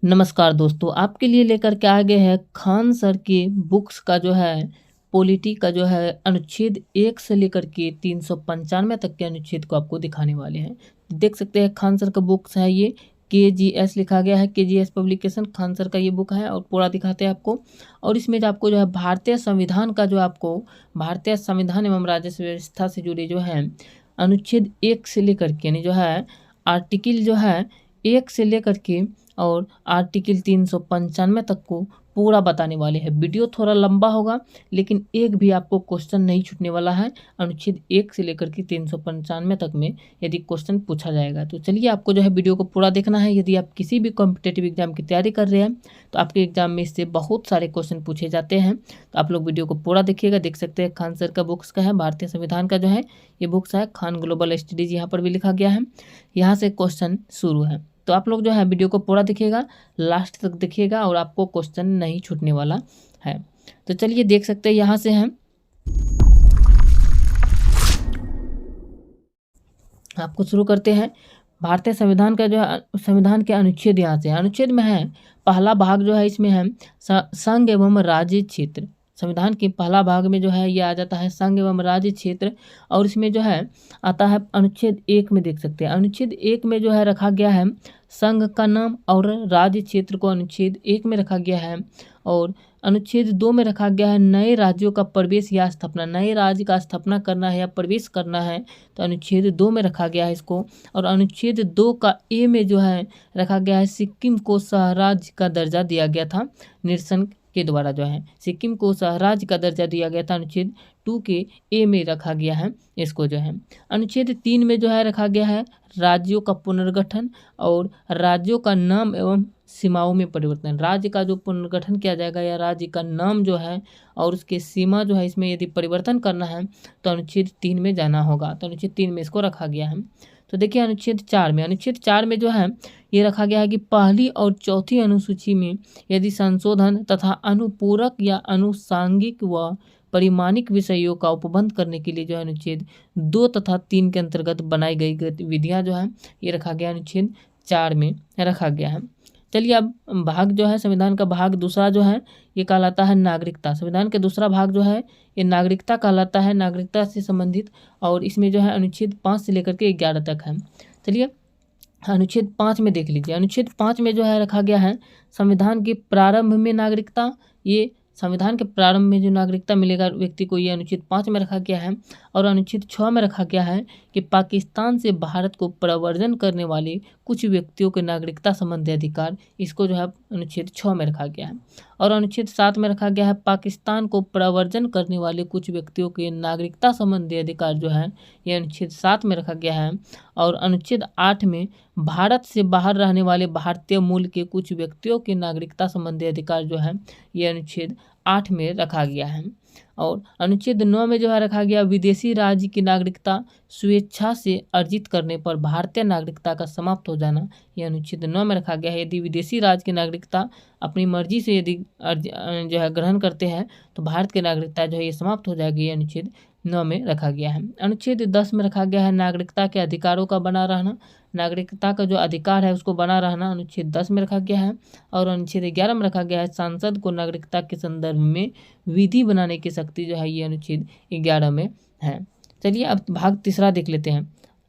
नमस्कार दोस्तों, आपके लिए लेकर के आ गए हैं खान सर के बुक्स का जो है पॉलिटी का जो है अनुच्छेद 1 से लेकर के 395 तक के अनुच्छेद को आपको दिखाने वाले हैं। देख सकते हैं खान सर का बुक्स है ये, केजीएस लिखा गया है, केजीएस पब्लिकेशन खान सर का ये बुक है और पूरा दिखाते हैं आपको। और इसमें जो आपको जो है भारतीय संविधान का जो आपको भारतीय संविधान एवं राजस्व व्यवस्था से जुड़े जो है अनुच्छेद 1 से लेकर के यानी जो है आर्टिकल जो है 1 से लेकर के और आर्टिकल 395 तक को पूरा बताने वाले हैं। वीडियो थोड़ा लंबा होगा लेकिन एक भी आपको क्वेश्चन नहीं छूटने वाला है। अनुच्छेद 1 से लेकर के 395 तक में यदि क्वेश्चन पूछा जाएगा तो चलिए आपको जो है वीडियो को पूरा देखना है। यदि आप किसी भी कॉम्पिटेटिव एग्जाम की तैयारी कर रहे हैं तो आपके एग्जाम में इससे बहुत सारे क्वेश्चन पूछे जाते हैं, तो आप लोग वीडियो को पूरा देखिएगा। देख सकते हैं खान सर का बुक्स का है, भारतीय संविधान का जो है ये बुक्स है, खान ग्लोबल स्टडीज यहाँ पर भी लिखा गया है। यहाँ से क्वेश्चन शुरू है, तो आप लोग जो है वीडियो को पूरा देखिएगा, लास्ट तक देखिएगा और आपको क्वेश्चन नहीं छूटने वाला है। तो चलिए देख सकते हैं यहाँ से हम आपको शुरू करते हैं। भारतीय संविधान का जो है संविधान के अनुच्छेद यहाँ से अनुच्छेद में है, पहला भाग जो है इसमें है संघ एवं राज्य क्षेत्र। संविधान के पहला भाग में जो है ये आ जाता है संघ एवं राज्य क्षेत्र, और इसमें जो है आता है अनुच्छेद 1 में देख सकते हैं। अनुच्छेद 1 में जो है रखा गया है संघ का नाम और राज्य क्षेत्र को अनुच्छेद 1 में रखा गया है। और अनुच्छेद 2 में रखा गया है नए राज्यों का प्रवेश या स्थापना, नए राज्य का स्थापना करना है या प्रवेश करना है तो अनुच्छेद 2 में रखा गया है इसको। और अनुच्छेद 2 का ए में जो है रखा गया है सिक्किम को सहराज्य का दर्जा दिया गया था निरसन के द्वारा, जो है सिक्किम को सहराज्य का दर्जा दिया गया था। अनुच्छेद 2 के ए में रखा गया है इसको जो है। अनुच्छेद 3 में जो है रखा गया है राज्यों का पुनर्गठन और राज्यों का नाम एवं सीमाओं में परिवर्तन। राज्य का जो पुनर्गठन किया जाएगा या राज्य का नाम जो है और उसके सीमा जो है इसमें यदि परिवर्तन करना है तो अनुच्छेद 3 में जाना होगा, तो अनुच्छेद 3 में इसको रखा गया है। तो देखिए अनुच्छेद 4 में जो है ये रखा गया है कि पहली और चौथी अनुसूची में यदि संशोधन तथा अनुपूरक या अनुसांगिक व परिमाणिक विषयों का उपबंध करने के लिए जो है अनुच्छेद 2 तथा 3 के अंतर्गत बनाई गई गतिविधियां जो है ये रखा गया अनुच्छेद 4 में रखा गया है। चलिए अब भाग जो है संविधान का भाग दूसरा जो है ये कहलाता है नागरिकता। संविधान के दूसरा भाग जो है ये नागरिकता कहलाता है, नागरिकता से संबंधित, और इसमें जो है अनुच्छेद 5 से लेकर के 11 तक है। चलिए अनुच्छेद 5 में देख लीजिए। अनुच्छेद 5 में जो है रखा गया है संविधान के प्रारंभ में नागरिकता, ये संविधान के प्रारंभ में जो नागरिकता मिलेगा व्यक्ति को ये अनुच्छेद 5 में रखा गया है। और अनुच्छेद 6 में रखा गया है कि पाकिस्तान से भारत को प्रव्रजन करने वाले कुछ व्यक्तियों के नागरिकता संबंधी अधिकार, इसको जो है अनुच्छेद 6 में रखा गया है। और अनुच्छेद 7 में रखा गया है पाकिस्तान को प्रव्रजन करने वाले कुछ व्यक्तियों के नागरिकता संबंधी अधिकार जो है ये अनुच्छेद 7 में रखा गया है। और अनुच्छेद 8 में भारत से बाहर रहने वाले भारतीय मूल के कुछ व्यक्तियों के नागरिकता संबंधी अधिकार जो है ये अनुच्छेद 8 में रखा गया है। और अनुच्छेद 9 में जो है रखा गया विदेशी राज्य की नागरिकता स्वेच्छा से अर्जित करने पर भारतीय नागरिकता का समाप्त हो जाना, यह अनुच्छेद 9 में रखा गया है। यदि विदेशी राज्य की नागरिकता अपनी मर्जी से यदि जो है ग्रहण करते हैं तो भारत की नागरिकता जो है ये समाप्त हो जाएगी, यह अनुच्छेद 9 में रखा गया है। अनुच्छेद 10 में रखा गया है नागरिकता के अधिकारों का बना रहना, नागरिकता का जो अधिकार है उसको बना रहना, अनुच्छेद 10 में रखा गया है। और अनुच्छेद 11 में रखा गया है सांसद को नागरिकता के संदर्भ में विधि बनाने की शक्ति जो है ये अनुच्छेद 11 में है। चलिए अब भाग तीसरा देख लेते हैं।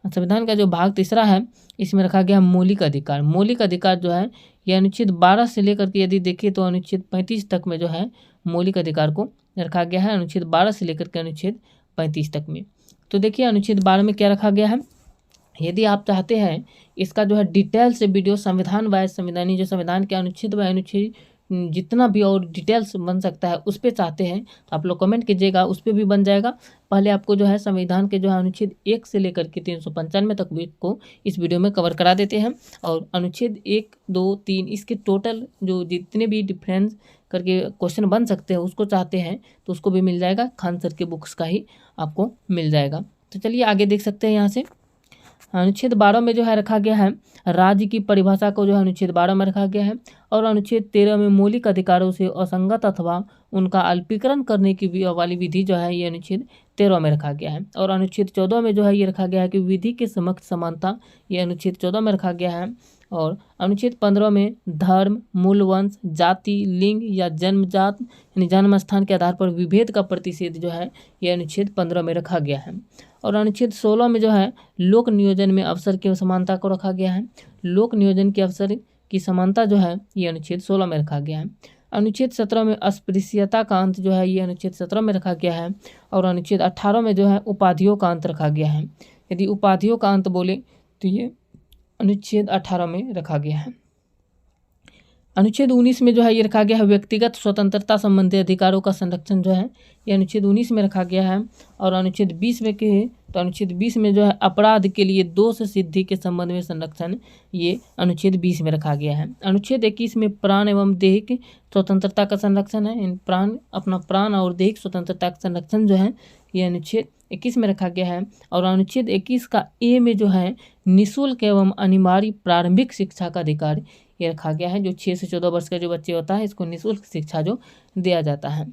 संविधान का जो भाग तीसरा है इसमें रखा गया मौलिक अधिकार। मौलिक अधिकार जो है ये अनुच्छेद 12 से लेकर के यदि देखें तो अनुच्छेद 35 तक में जो है मौलिक अधिकार को रखा गया है, अनुच्छेद 12 से लेकर के अनुच्छेद 35 तक में। तो देखिए अनुच्छेद 12 में क्या रखा गया है। यदि आप चाहते हैं इसका जो है डिटेल से वीडियो संविधान वाइज संविधानी जो संविधान के अनुच्छेद व अनुच्छेद जितना भी और डिटेल्स बन सकता है उस पर चाहते हैं तो आप लोग कमेंट कीजिएगा, उस पर भी बन जाएगा। पहले आपको जो है संविधान के जो है अनुच्छेद 1 से लेकर के 395 तक को इस वीडियो में कवर करा देते हैं। और अनुच्छेद 1, 2, 3 इसके टोटल जो जितने भी डिफरेंस करके क्वेश्चन बन सकते हैं उसको चाहते हैं तो उसको भी मिल जाएगा, खान सर के बुक्स का ही आपको मिल जाएगा। तो चलिए आगे देख सकते हैं यहाँ से अनुच्छेद 12 में जो है रखा गया है राज्य की परिभाषा को जो है अनुच्छेद 12 में रखा गया है। और अनुच्छेद 13 में मौलिक अधिकारों से असंगत अथवा उनका अल्पीकरण करने की वाली विधि जो है ये अनुच्छेद 13 में रखा गया है। और अनुच्छेद 14 में जो है ये रखा गया है कि विधि के समक्ष समानता, ये अनुच्छेद 14 में रखा गया है। और अनुच्छेद 15 में धर्म, मूल वंश, जाति, लिंग या जन्मजात यानी जन्म स्थान के आधार पर विभेद का प्रतिषेध जो है ये अनुच्छेद 15 में रखा गया है। और अनुच्छेद 16 में जो है लोक नियोजन में अवसर की समानता को रखा गया है। लोक नियोजन के अवसर की समानता जो है ये अनुच्छेद 16 में रखा गया है। अनुच्छेद 17 में अस्पृश्यता का अंत जो है ये अनुच्छेद 17 में रखा गया है। और अनुच्छेद 18 में जो है उपाधियों का अंत रखा गया है। यदि उपाधियों का अंत बोले तो ये अनुच्छेद 18 में रखा गया है। अनुच्छेद 19 में जो है ये रखा गया है व्यक्तिगत स्वतंत्रता संबंधी अधिकारों का संरक्षण जो है ये अनुच्छेद 19 में रखा गया है। और अनुच्छेद 20 में कहे तो अनुच्छेद 20 में जो है अपराध के लिए दोष सिद्धि के संबंध में संरक्षण ये अनुच्छेद 20 में रखा गया है। अनुच्छेद 21 में प्राण एवं दैहिक स्वतंत्रता का संरक्षण है। इन अपना प्राण और दैहिक स्वतंत्रता का संरक्षण जो है ये अनुच्छेद 21 में रखा गया है। और अनुच्छेद 21 का ए में जो है निःशुल्क एवं अनिवार्य प्रारंभिक शिक्षा का अधिकार ये रखा गया है। जो 6 से 14 वर्ष का जो बच्चे होता है इसको निःशुल्क शिक्षा जो दिया जाता है।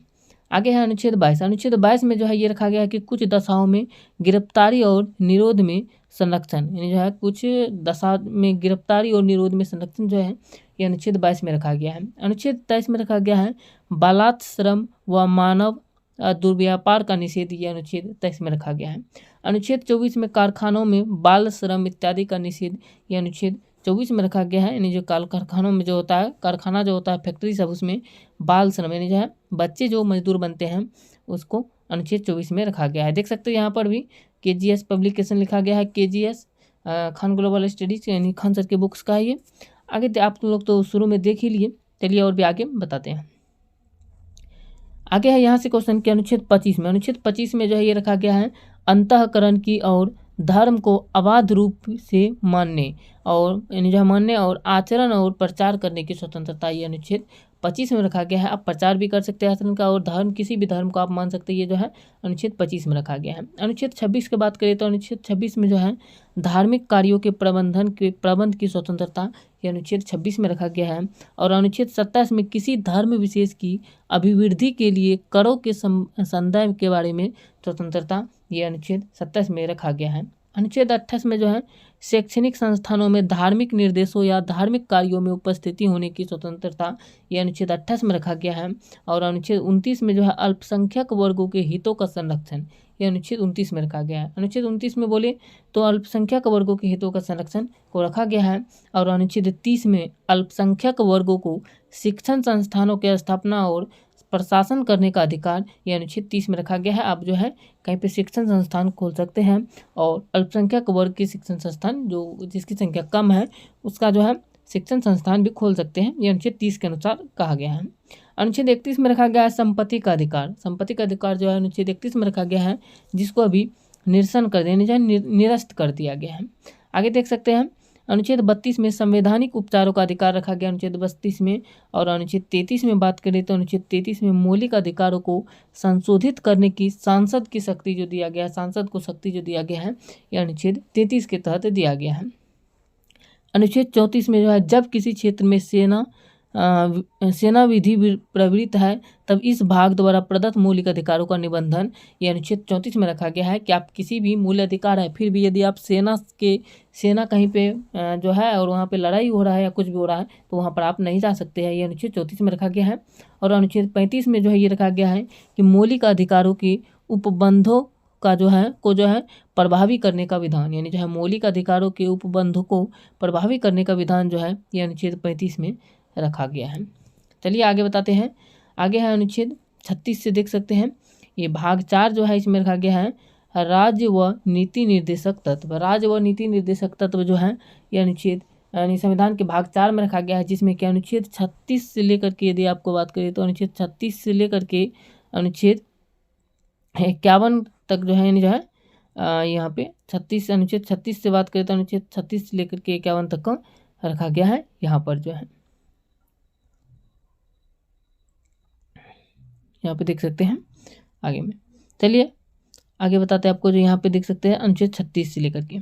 आगे है अनुच्छेद 22। अनुच्छेद 22 में जो है ये रखा गया है कि कुछ दशाओं में गिरफ्तारी और निरोध में संरक्षण, यानी जो है कुछ दशा में गिरफ्तारी और निरोध में संरक्षण जो है ये अनुच्छेद 22 में रखा गया है। अनुच्छेद 23 में रखा गया है बालात श्रम व मानव दुर्व्यापार का निषेध, ये अनुच्छेद 23 में रखा गया है। अनुच्छेद 24 में कारखानों में बाल श्रम इत्यादि का निषेध, ये अनुच्छेद 24 में रखा गया है। यानी जो कारखानों में जो होता है, कारखाना जो होता है, फैक्ट्री सब, उसमें बाल श्रम यानी जो है बच्चे जो मजदूर बनते हैं उसको अनुच्छेद 24 में रखा गया है। देख सकते हो यहाँ पर भी KGS पब्लिकेशन लिखा गया है, KGS खान ग्लोबल स्टडीज यानी खान सर के बुक्स का है ये। आगे आप लोग तो शुरू में देख ही लिए, चलिए और भी आगे बताते हैं। आगे है यहाँ से क्वेश्चन के अनुच्छेद 25 में। अनुच्छेद 25 में जो है ये रखा गया है अंतःकरण की और धर्म को अबाध रूप से मानने और यानी जो मानने और आचरण और प्रचार करने की स्वतंत्रता, ये अनुच्छेद 25 में रखा गया है। आप प्रचार भी कर सकते हैं आचरण का, और धर्म किसी भी धर्म को आप मान सकते हैं, ये जो है अनुच्छेद 25 में रखा गया है। अनुच्छेद 26 की बात करें तो अनुच्छेद 26 में जो है धार्मिक कार्यों के प्रबंध की स्वतंत्रता, ये अनुच्छेद 26 में रखा गया है। और अनुच्छेद 27 में किसी धर्म विशेष की अभिवृद्धि के लिए करों के संदर्भ के बारे में स्वतंत्रता, ये अनुच्छेद 27 में रखा गया है। अनुच्छेद 28 में जो है शैक्षणिक संस्थानों में धार्मिक निर्देशों या धार्मिक कार्यों में उपस्थिति होने की स्वतंत्रता, ये अनुच्छेद 28 में रखा गया है। और अनुच्छेद 29 में जो है अल्पसंख्यक वर्गों के हितों का संरक्षण, ये अनुच्छेद 29 में रखा गया है। अनुच्छेद 29 में बोले तो अल्पसंख्यक वर्गों के हितों का संरक्षण को रखा गया है। और अनुच्छेद 30 में अल्पसंख्यक वर्गों को शिक्षण संस्थानों की स्थापना और प्रशासन करने का अधिकार, ये अनुच्छेद 30 में रखा गया है। आप जो है कहीं पे शिक्षण संस्थान खोल सकते हैं और अल्पसंख्यक वर्ग के शिक्षण संस्थान जो जिसकी संख्या कम है उसका जो है शिक्षण संस्थान भी खोल सकते हैं, ये अनुच्छेद 30 के अनुसार कहा गया है। अनुच्छेद 31 में रखा गया है संपत्ति का अधिकार। संपत्ति का अधिकार जो है अनुच्छेद 31 में रखा गया है, जिसको अभी निरसन कर देने जाए निरस्त कर दिया गया है। आगे देख सकते हैं अनुच्छेद 32 में संवैधानिक उपचारों का अधिकार रखा गया अनुच्छेद 32 में। और अनुच्छेद 33 में बात करें तो अनुच्छेद 33 में मौलिक अधिकारों को संशोधित करने की सांसद की शक्ति जो दिया गया है, सांसद को शक्ति जो दिया गया है, यह अनुच्छेद 33 के तहत दिया गया है। अनुच्छेद 34 में जो है जब किसी क्षेत्र में सेना विधि प्रवृत्त है तब इस भाग द्वारा प्रदत्त मौलिक अधिकारों का निबंधन, ये अनुच्छेद 34 में रखा गया है कि आप किसी भी मूल अधिकार है, फिर भी यदि आप सेना कहीं पे जो है और वहाँ पे लड़ाई हो रहा है या कुछ भी हो रहा है तो वहाँ पर आप नहीं जा सकते हैं, ये अनुच्छेद 34 में रखा गया है। और अनुच्छेद 35 में जो है ये रखा गया है कि मौलिक अधिकारों के उपबंधों का जो है प्रभावी करने का विधान, यानी जो है मौलिक अधिकारों के उपबंधों को प्रभावी करने का विधान जो है ये अनुच्छेद 35 में रखा गया है। चलिए आगे बताते हैं। आगे है अनुच्छेद 36 से देख सकते हैं, ये भाग 4 जो है इसमें रखा गया है राज्य व नीति निर्देशक तत्व। राज्य व नीति निर्देशक तत्व जो है ये अनुच्छेद यानी संविधान के भाग 4 में रखा गया है, जिसमें कि अनुच्छेद 36 से लेकर के यदि आपको बात करें तो अनुच्छेद 36 से लेकर के अनुच्छेद 51 तक जो है यानी जो है यहाँ पे 36 अनुच्छेद 36 से बात करें तो अनुच्छेद 36 से लेकर के 51 तक का रखा गया है यहाँ पर जो है, यहाँ पे देख सकते हैं आगे में। चलिए आगे बताते हैं आपको, जो यहाँ पे देख सकते हैं अनुच्छेद 36 से लेकर के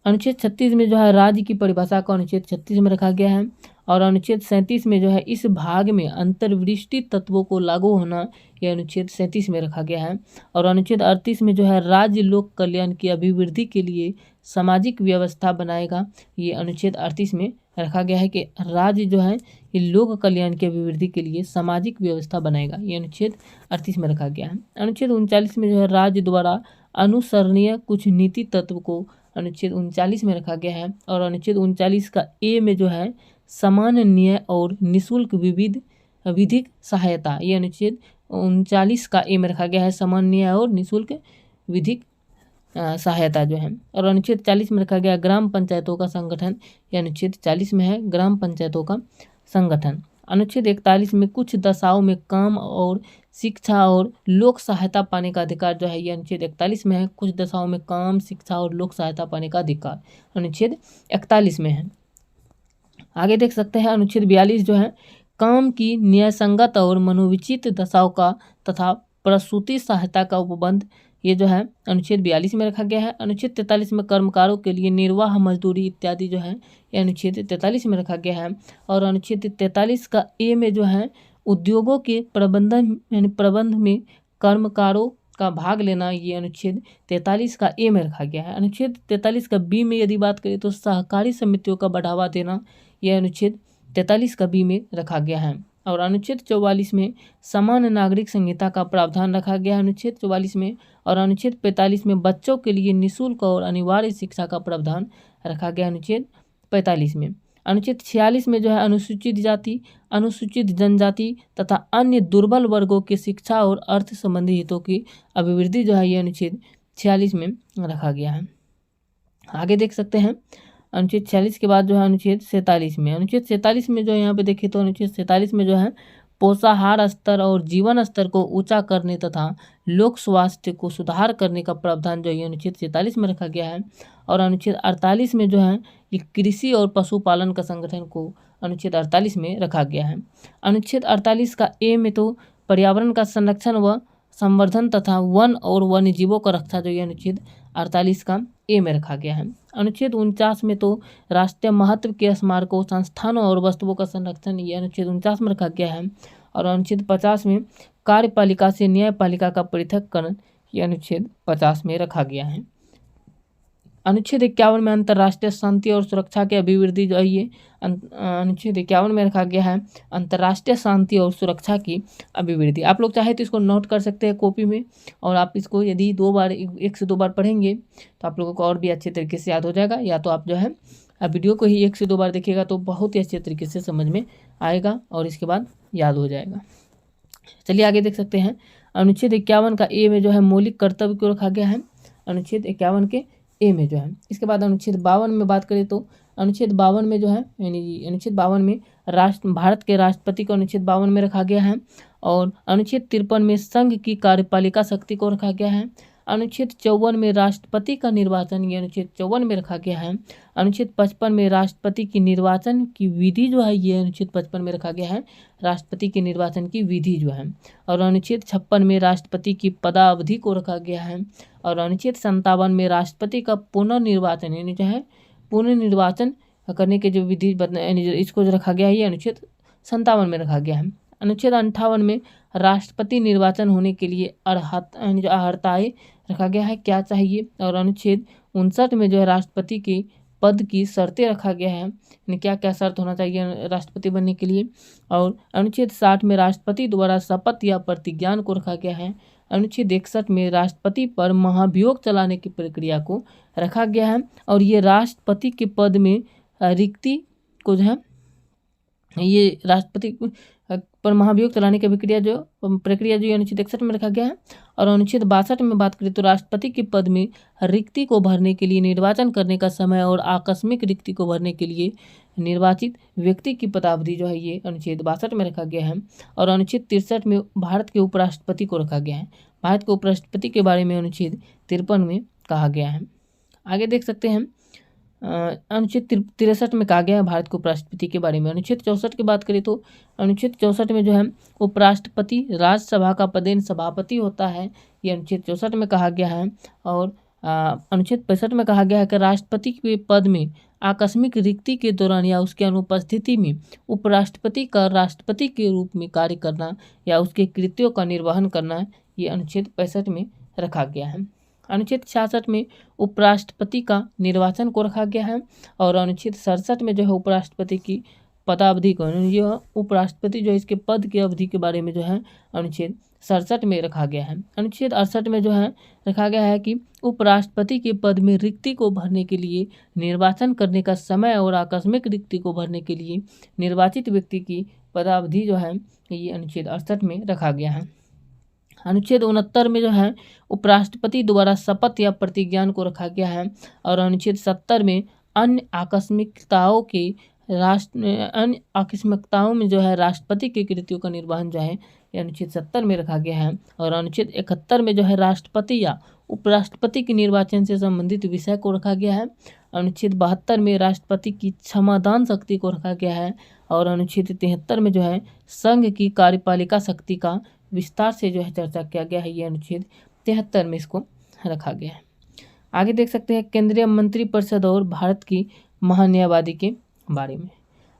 अनुच्छेद 36 में जो है राज्य की परिभाषा को अनुच्छेद 36 में रखा गया है। और अनुच्छेद 37 में जो है इस भाग में अंतर्वृष्टि तत्वों को लागू होना, यह अनुच्छेद 37 में रखा गया है। और अनुच्छेद 38 में जो है राज्य लोक कल्याण की अभिवृद्धि के लिए सामाजिक व्यवस्था बनाएगा, ये अनुच्छेद 38 में रखा गया है कि राज्य जो है ये लोक कल्याण की अभिवृद्धि के लिए सामाजिक व्यवस्था बनाएगा, ये अनुच्छेद 38 में रखा गया है। अनुच्छेद 39 में जो है राज्य द्वारा अनुसरणीय कुछ नीति तत्व को अनुच्छेद 39 में रखा गया है। और अनुच्छेद 39 का ए में जो है समान न्याय और निःशुल्क विधिक सहायता, ये अनुच्छेद 39 का ए में रखा गया है, समान न्याय और निःशुल्क विधिक सहायता जो है। और अनुच्छेद 40 में रखा गया ग्राम पंचायतों का संगठन, यह अनुच्छेद 40 में है, ग्राम पंचायतों का संगठन। अनुच्छेद 41 में कुछ दशाओं में काम और शिक्षा और लोक सहायता पाने का अधिकार जो है, यह अनुच्छेद 41 में है। कुछ दशाओं में काम, शिक्षा और लोक सहायता पाने का अधिकार अनुच्छेद 41 में है। आगे देख सकते हैं अनुच्छेद 42 जो है काम की न्यायसंगत और मनोविचित दशाओं का तथा प्रसूति सहायता का उपबंध, ये जो है अनुच्छेद 42 में रखा गया है। अनुच्छेद 43 में कर्मकारों के लिए निर्वाह मजदूरी इत्यादि जो है, ये अनुच्छेद 43 में रखा गया है। और अनुच्छेद 43 का ए में जो है उद्योगों के प्रबंध में कर्मकारों का भाग लेना, ये अनुच्छेद 43 का ए में रखा गया है। अनुच्छेद 43 का बी में यदि बात करें तो सहकारी समितियों का बढ़ावा देना, यह अनुच्छेद 43 का बी में रखा गया है। और अनुच्छेद 44 में समान नागरिक संहिता का प्रावधान रखा गया है, अनुच्छेद 44 में। और अनुच्छेद 45 में बच्चों के लिए निःशुल्क और अनिवार्य शिक्षा का प्रावधान रखा गया, अनुच्छेद 45 में। अनुच्छेद 46 में जो है अनुसूचित जाति, अनुसूचित जनजाति तथा अन्य दुर्बल वर्गों की शिक्षा और अर्थ संबंधी हितों की अभिवृद्धि जो है, ये अनुच्छेद 46 में रखा गया है। आगे देख सकते हैं अनुच्छेद 46 के बाद जो है अनुच्छेद 47 में। अनुच्छेद 47 में जो है यहाँ पे देखें तो अनुच्छेद 47 में जो है पोषाहार स्तर और जीवन स्तर को ऊंचा करने तथा लोक स्वास्थ्य को सुधार करने का प्रावधान जो है अनुच्छेद 47 में रखा गया है। और अनुच्छेद 48 में जो है ये कृषि और पशुपालन का संगठन को अनुच्छेद 48 में रखा गया है। अनुच्छेद 48 का ए में तो पर्यावरण का संरक्षण व संवर्धन तथा वन और वन्य जीवों का रक्षा जो है अनुच्छेद 48 का ए में रखा गया है। अनुच्छेद 49 में तो राष्ट्रीय महत्व के स्मारकों, संस्थानों और वस्तुओं का संरक्षण, ये अनुच्छेद 49 में रखा गया है। और अनुच्छेद 50 में कार्यपालिका से न्यायपालिका का पृथक्करण, ये अनुच्छेद 50 में रखा गया है। अनुच्छेद 51 में अंतर्राष्ट्रीय शांति और सुरक्षा की अभिवृद्धि जो है ये अनुच्छेद 51 में रखा गया है, अंतर्राष्ट्रीय शांति और सुरक्षा की अभिवृद्धि। आप लोग चाहे तो इसको नोट कर सकते हैं कॉपी में, और आप इसको यदि 2 बार 1 से 2 बार पढ़ेंगे तो आप लोगों को और भी अच्छे तरीके से याद हो जाएगा। या तो आप जो है वीडियो को ही 1 से 2 बार देखिएगा तो बहुत ही अच्छे तरीके से समझ में आएगा और इसके बाद याद हो जाएगा। चलिए आगे देख सकते हैं अनुच्छेद 51 का ए में जो है मौलिक कर्तव्य को रखा गया है, अनुच्छेद 51 के ए में जो है। इसके बाद अनुच्छेद 52 में बात करें तो अनुच्छेद 52 में जो है यानी अनुच्छेद 52 में भारत के राष्ट्रपति को अनुच्छेद 52 में रखा गया है। और अनुच्छेद 53 में संघ की कार्यपालिका शक्ति को रखा गया है। अनुच्छेद 54 में राष्ट्रपति का निर्वाचन, ये अनुच्छेद 54 में रखा गया है। अनुच्छेद 55 में राष्ट्रपति की निर्वाचन की विधि जो है, ये अनुच्छेद 55 में रखा गया है, राष्ट्रपति के निर्वाचन की विधि जो है। और अनुच्छेद 56 में राष्ट्रपति की पदावधि को रखा गया है। और अनुच्छेद 57 में राष्ट्रपति का पुनर्निर्वाचन यानी जो है पुनर्निर्वाचन करने के जो विधि इसको जो रखा गया है, ये अनुच्छेद 57 में रखा गया है। अनुच्छेद 58 में राष्ट्रपति निर्वाचन होने के लिए अर्हताएं रखा गया है, क्या चाहिए। और अनुच्छेद 59 में जो है राष्ट्रपति के पद की शर्तें रखा गया है, यानी क्या क्या शर्त होना चाहिए राष्ट्रपति बनने के लिए। और अनुच्छेद 60 में राष्ट्रपति द्वारा शपथ या प्रतिज्ञान को रखा गया है। अनुच्छेद 61 में राष्ट्रपति पर महाभियोग चलाने की प्रक्रिया को रखा गया है। और ये राष्ट्रपति के पद में रिक्ति को जो है ये राष्ट्रपति पर महाभियोग चलाने की प्रक्रिया जो अनुच्छेद 61 में रखा गया है। और अनुच्छेद 62 में बात करें तो राष्ट्रपति के पद में रिक्ति को भरने के लिए निर्वाचन करने का समय और आकस्मिक रिक्ति को भरने के लिए निर्वाचित व्यक्ति की पदावधि जो है, ये अनुच्छेद 62 में रखा गया है। और अनुच्छेद 63 में भारत के उपराष्ट्रपति को रखा गया है। भारत के उपराष्ट्रपति के बारे में अनुच्छेद 53 में कहा गया है। आगे देख सकते हैं अनुच्छेद 63 में कहा गया है भारत के उपराष्ट्रपति के बारे में। अनुच्छेद 64 की बात करें तो अनुच्छेद 64 में जो है उपराष्ट्रपति राज्यसभा का पदेन सभापति होता है, ये अनुच्छेद 64 में कहा गया है। और अनुच्छेद 65 में कहा गया है कि राष्ट्रपति के पद में आकस्मिक रिक्ति के दौरान या उसके अनुपस्थिति में उपराष्ट्रपति का राष्ट्रपति के रूप में कार्य करना या उसके कृत्यों का निर्वहन करना, ये अनुच्छेद 65 में रखा गया है। अनुच्छेद 66 में उपराष्ट्रपति का निर्वाचन को रखा गया है और अनुच्छेद 67 में जो है उपराष्ट्रपति की पदावधि को, यह उपराष्ट्रपति जो है इसके पद की अवधि के बारे में जो है अनुच्छेद 67 में रखा गया है। अनुच्छेद 68 में जो है रखा गया है कि उपराष्ट्रपति के पद में रिक्ति को भरने के लिए निर्वाचन करने का समय और आकस्मिक रिक्ति को भरने के लिए निर्वाचित व्यक्ति की पदावधि जो है ये अनुच्छेद 68 में रखा गया है। अनुच्छेद 69 में जो है उपराष्ट्रपति द्वारा शपथ या प्रतिज्ञान को रखा गया है और अनुच्छेद 70 में अन्य आकस्मिकताओं में जो है राष्ट्रपति के कृत्यों का निर्वहन जो है ये अनुच्छेद 70 में रखा गया है और अनुच्छेद 71 में जो है राष्ट्रपति या उपराष्ट्रपति के निर्वाचन से संबंधित विषय को रखा गया है। अनुच्छेद 72 में राष्ट्रपति की क्षमादान शक्ति को रखा गया है और अनुच्छेद 73 में जो है संघ की कार्यपालिका शक्ति का विस्तार से जो है चर्चा किया गया है। ये अनुच्छेद 73 में इसको रखा गया है। आगे देख सकते हैं केंद्रीय मंत्रिपरिषद और भारत की महान्यायवादी के बारे में।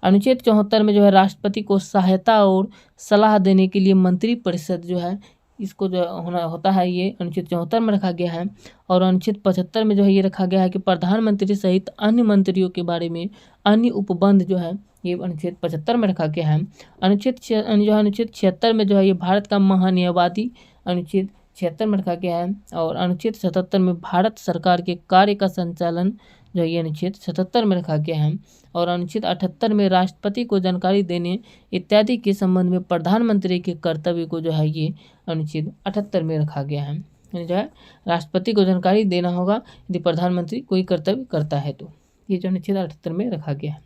अनुच्छेद 74 में जो है राष्ट्रपति को सहायता और सलाह देने के लिए मंत्रिपरिषद जो है इसको जो होता है, ये अनुच्छेद 74 में रखा गया है और अनुच्छेद 75 में जो है ये रखा गया है कि प्रधानमंत्री सहित अन्य मंत्रियों के बारे में अन्य उपबंध जो है ये अनुच्छेद 75 में रखा गया है। अनुच्छेद 76 में जो है ये भारत का महान्यायवादी अनुच्छेद 76 में रखा गया है और अनुच्छेद 77 में भारत सरकार के कार्य का संचालन जो है ये अनुच्छेद 77 में रखा गया है और अनुच्छेद 78 में राष्ट्रपति को जानकारी देने इत्यादि के संबंध में प्रधानमंत्री के कर्तव्य को जो है ये अनुच्छेद 78 में रखा गया है। जो है राष्ट्रपति को जानकारी देना होगा यदि प्रधानमंत्री कोई कर्तव्य करता है तो, ये जो अनुच्छेद 78 में रखा गया है।